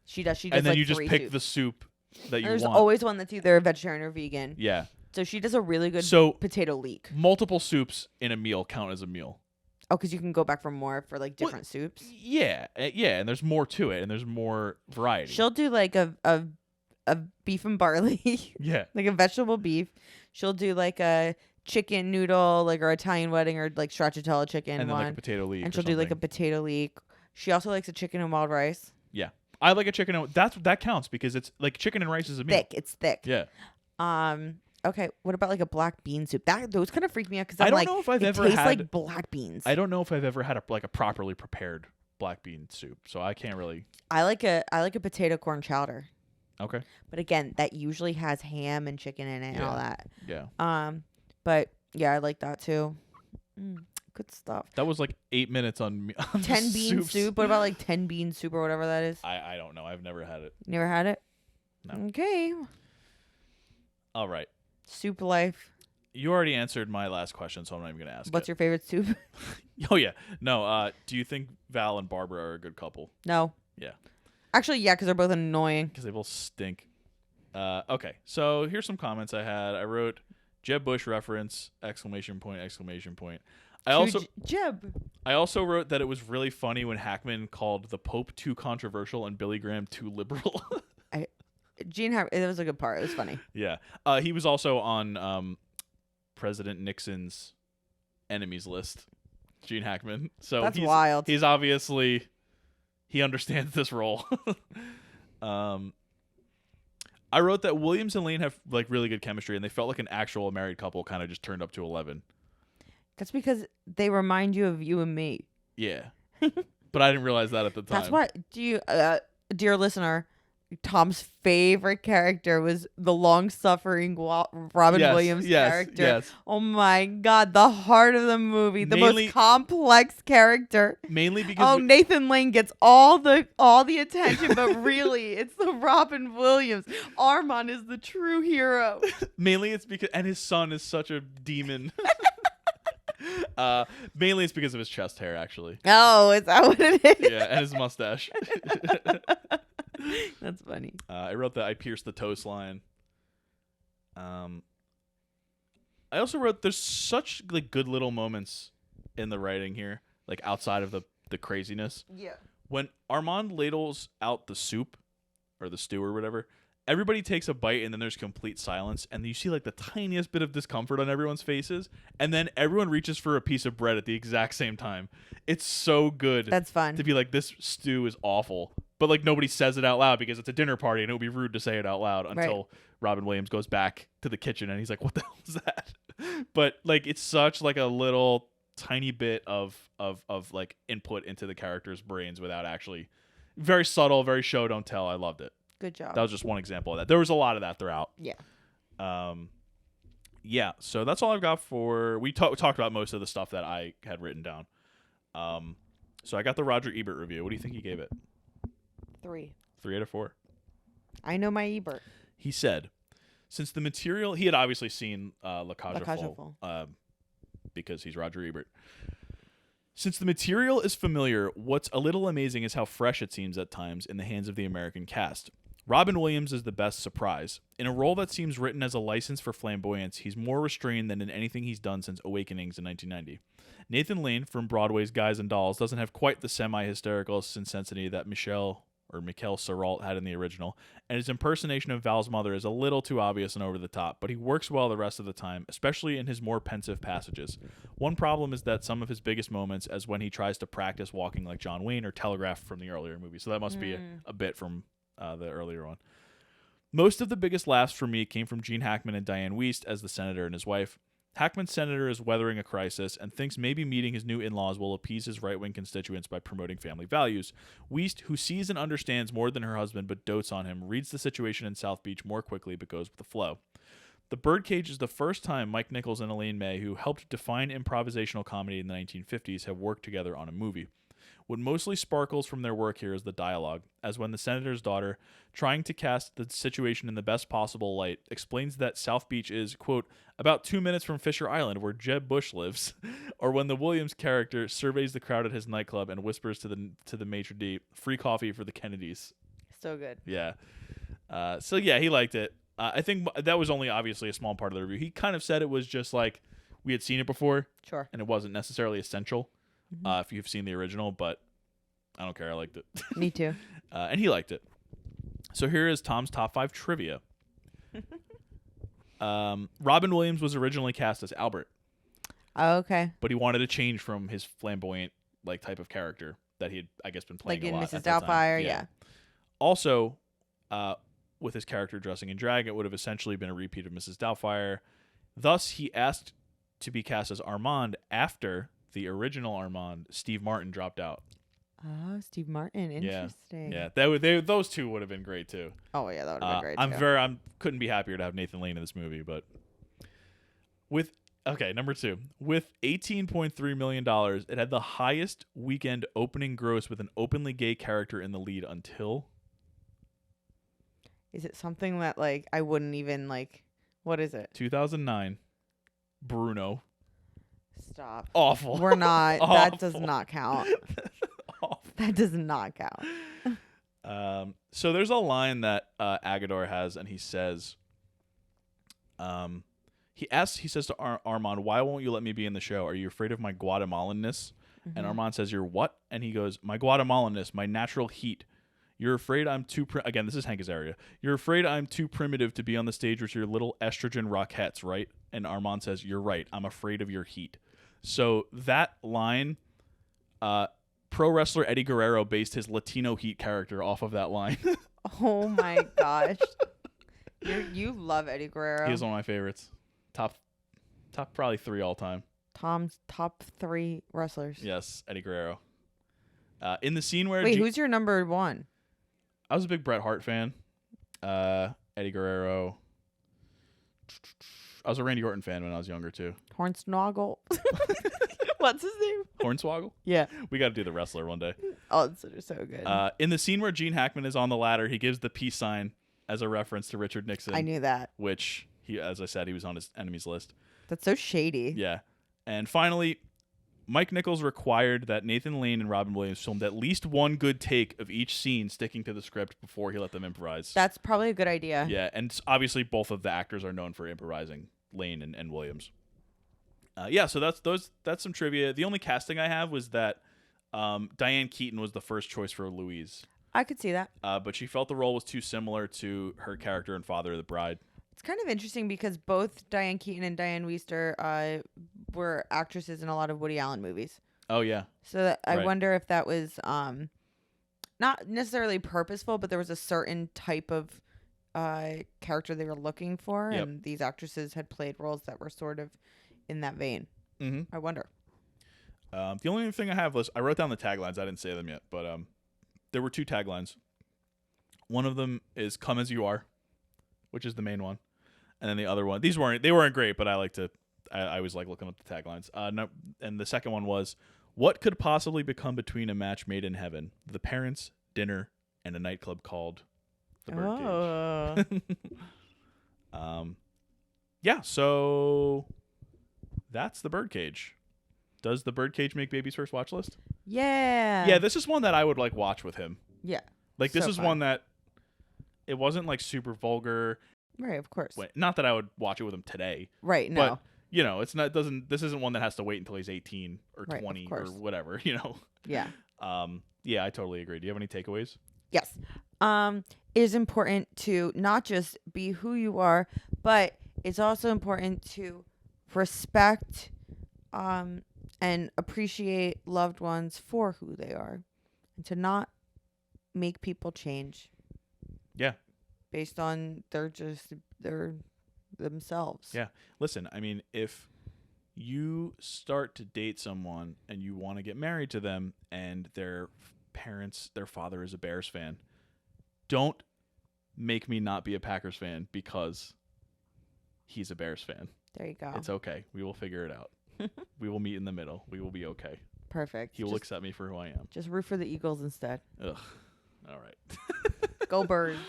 She does. And then like you just pick soups. the soup that you There's want. There's always one that's either vegetarian or vegan. Yeah. So she does a really good potato leek. Multiple soups in a meal count as a meal. Oh, because you can go back for more for like different soups. Yeah, and there's more to it, and there's more variety. She'll do like a beef and barley. Yeah, like a vegetable beef. She'll do like a chicken noodle, like, or Italian wedding, or like stracciatella chicken And then one. like a potato leek. And or she'll do like a something. potato leek. She also likes a chicken and wild rice. Yeah. I like a chicken. That counts because it's like chicken and rice is a meal. Thick. It's thick. Yeah. Okay. What about like a black bean soup? Those kind of freak me out because I I'm don't like, know if I've it ever tastes had. like black beans. I don't know if I've ever had a properly prepared black bean soup, so I can't really. I like a potato corn chowder. Okay. But again, that usually has ham and chicken in it and all that. Yeah. But yeah, I like that too. Good stuff. That was like 8 minutes on 10 bean soups. soup. What about like 10 bean soup or whatever that is? I don't know. I've never had it. Never had it? No. Okay. All right. Soup life. You already answered my last question, so I'm not even gonna ask. What's your favorite soup? Oh yeah. No. Do you think Val and Barbara are a good couple? No. Yeah. Actually, yeah, because they're both annoying. Because they both stink. Okay. So here's some comments I had. I wrote Jeb Bush reference ! Jeb. I also wrote that it was really funny when Hackman called the Pope too controversial and Billy Graham too liberal. It was a good part. It was funny. Yeah. He was also on President Nixon's enemies list, Gene Hackman. So that's wild. He's obviously, he understands this role. I wrote that Williams and Lane have like really good chemistry, and they felt like an actual married couple, kind of just turned up to 11. That's because they remind you of you and me. Yeah. But I didn't realize that at the time. That's what, dear listener, Tom's favorite character was the long-suffering Robin Williams character. Yes. Oh my God, the heart of the movie, the most complex character. Mainly because Nathan Lane gets all the attention, but really, it's the Robin Williams. Armand is the true hero. Mainly, it's because, and his son is such a demon. Mainly, it's because of his chest hair, actually. Oh, is that what it is? Yeah, and his mustache. That's funny. I wrote that I pierced the toast line. I also wrote there's such like good little moments in the writing here, like outside of the craziness. Yeah. When Armand ladles out the soup or the stew or whatever, everybody takes a bite and then there's complete silence, and you see like the tiniest bit of discomfort on everyone's faces, and then everyone reaches for a piece of bread at the exact same time. It's so good. That's fun. To be like, this stew is awful. But like nobody says it out loud because it's a dinner party and it would be rude to say it out loud until Robin Williams goes back to the kitchen and he's like, what the hell is that? But like it's such like a little tiny bit of like input into the characters' brains without actually, very subtle, very show don't tell. I loved it. Good job. That was just one example of that. There was a lot of that throughout. Yeah. Yeah, so that's all I've got for we talked about most of the stuff that I had written down. So I got the Roger Ebert review. What do you think he gave it? 3. 3 out of 4. I know my Ebert. He said, since the material, he had obviously seen La Cage aux Folles, because he's Roger Ebert. Since the material is familiar, what's a little amazing is how fresh it seems at times in the hands of the American cast. Robin Williams is the best surprise. In a role that seems written as a license for flamboyance, he's more restrained than in anything he's done since Awakenings in 1990. Nathan Lane from Broadway's Guys and Dolls doesn't have quite the semi-hysterical sincerity that Michelle Serrault had in the original, and his impersonation of Val's mother is a little too obvious and over the top, but he works well the rest of the time, especially in his more pensive passages. One problem is that some of his biggest moments, as when he tries to practice walking like John Wayne, are telegraphed from the earlier movie, so that must be a bit from the earlier one. Most of the biggest laughs for me came from Gene Hackman and Diane Wiest as the senator and his wife. Hackman's senator is weathering a crisis and thinks maybe meeting his new in-laws will appease his right-wing constituents by promoting family values. Wiest, who sees and understands more than her husband but dotes on him, reads the situation in South Beach more quickly but goes with the flow. The Birdcage is the first time Mike Nichols and Elaine May, who helped define improvisational comedy in the 1950s, have worked together on a movie. What mostly sparkles from their work here is the dialogue, as when the senator's daughter, trying to cast the situation in the best possible light, explains that South Beach is, quote, about 2 minutes from Fisher Island, where Jeb Bush lives, or when the Williams character surveys the crowd at his nightclub and whispers to the maitre d', free coffee for the Kennedys. So good. Yeah. So yeah, he liked it. I think that was only obviously a small part of the review. He kind of said it was just like we had seen it before. Sure. And it wasn't necessarily essential. If you've seen the original, but I don't care. I liked it. Me too. And he liked it. So here is Tom's top 5 trivia. Robin Williams was originally cast as Albert, Oh, okay. but he wanted to change from his flamboyant type of character that he had, I guess, been playing Like in a lot Mrs. at that time. Doubtfire, yeah. Also, with his character dressing in drag, it would have essentially been a repeat of Mrs. Doubtfire. Thus, he asked to be cast as Armand after the original Armand, Steve Martin, dropped out. Oh, Steve Martin. Interesting. Yeah. Those two would have been great too. Oh, yeah, that would have been great too. I couldn't be happier to have Nathan Lane in this movie. But number 2, with $18.3 million, it had the highest weekend opening gross with an openly gay character in the lead until. Is it something that like I wouldn't even like? What is it? 2009, Bruno. Stop. Awful. We're not. Awful. That does not count. Awful. That does not count. So there's a line that Agador has, and he says, he says to Armand, "Why won't you let me be in the show? Are you afraid of my Guatemalanness?" Mm-hmm. And Armand says, "You're what?" And he goes, "My Guatemalanness, my natural heat. You're afraid I'm too again, this is Hank Azaria. You're afraid I'm too primitive to be on the stage with your little estrogen rockettes, right?" And Armand says, "You're right. I'm afraid of your heat." So that line, pro wrestler Eddie Guerrero based his Latino heat character off of that line. Oh my gosh. You love Eddie Guerrero. He is one of my favorites. Top probably 3 all time. Tom's top 3 wrestlers. Yes, Eddie Guerrero. In the scene where Wait, who's your number 1? I was a big Bret Hart fan. Eddie Guerrero. I was a Randy Orton fan when I was younger too. Hornswoggle. What's his name? Hornswoggle? Yeah. We got to do the wrestler one day. Oh, it's so good. In the scene where Gene Hackman is on the ladder, he gives the peace sign as a reference to Richard Nixon. I knew that. Which, as I said, he was on his enemies list. That's so shady. Yeah. And finally, Mike Nichols required that Nathan Lane and Robin Williams filmed at least one good take of each scene sticking to the script before he let them improvise. That's probably a good idea. Yeah, and obviously both of the actors are known for improvising, Lane and Williams. So that's some trivia. The only casting I have was that Diane Keaton was the first choice for Louise. I could see that. But she felt the role was too similar to her character in Father of the Bride. It's kind of interesting because both Diane Keaton and Diane Weister were actresses in a lot of Woody Allen movies. Oh, yeah. So I wonder if that was not necessarily purposeful, but there was a certain type of character they were looking for, and these actresses had played roles that were sort of in that vein. Mm-hmm. I wonder. The only thing I have I wrote down the taglines. I didn't say them yet, but there were 2 taglines. One of them is "Come as you are," which is the main one, and then the other one. They weren't great, but I always like looking up the taglines. And the second one was, "What could possibly become between a match made in heaven? The parents, dinner, and a nightclub called the Birdcage." Oh. So that's the Birdcage. Does the Birdcage make Baby's first watch list? Yeah. Yeah, this is one that I would watch with him. Yeah. This So is fun. one that it wasn't super vulgar. Right, of course. Not that I would watch it with him today. Right, no. But it's not this isn't one that has to wait until he's 18 or 20 or whatever, Yeah. Yeah, I totally agree. Do you have any takeaways? Yes. It is important to not just be who you are, but it's also important to respect and appreciate loved ones for who they are, and to not make people change. Yeah. Based on their themselves. Yeah. Listen, I mean, if you start to date someone and you want to get married to them and their father is a Bears fan, don't make me not be a Packers fan because he's a Bears fan. There you go. It's okay. We will figure it out. We will meet in the middle. We will be okay. Perfect. He will accept me for who I am. Just root for the Eagles instead. Ugh. All right. Go Birds.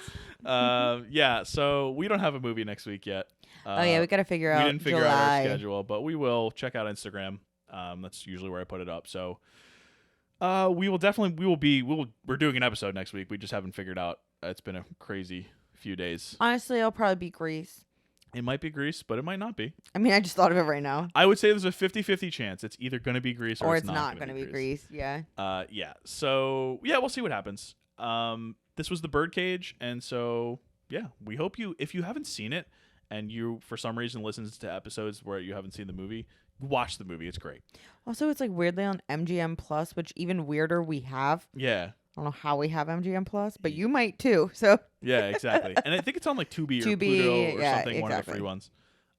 Yeah, so we don't have a movie next week yet. We got to figure out. We didn't figure July. out our schedule, but we will. Check out Instagram. That's usually where I put it up. So we're doing an episode next week. We just haven't figured out. It's been a crazy few days. Honestly, it'll probably be Grease. It might be Grease, but it might not be. I mean, I just thought of it right now. I would say there's a 50-50 chance it's either going to be Grease or it's not going to be Grease. Yeah. Yeah. So, yeah, we'll see what happens. This was the Birdcage, and so, yeah, we hope if you haven't seen it and you for some reason listens to episodes where you haven't seen the movie, watch the movie. It's great. Also, it's like weirdly on MGM Plus, which even weirder we have. Yeah. I don't know how we have MGM Plus, but you might too. So yeah, exactly. And I think it's on like Tubi or Pluto or something, one of the free ones.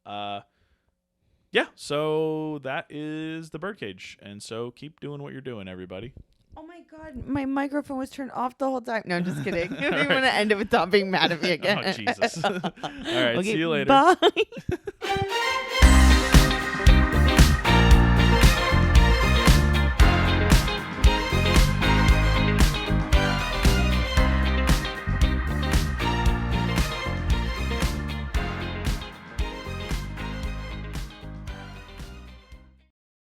Yeah, so that is the Birdcage. And so keep doing what you're doing, everybody. Oh my God, my microphone was turned off the whole time. No, I'm just kidding. I didn't want to end it without being mad at me again. Oh, Jesus. All right, Okay, see you later. Bye.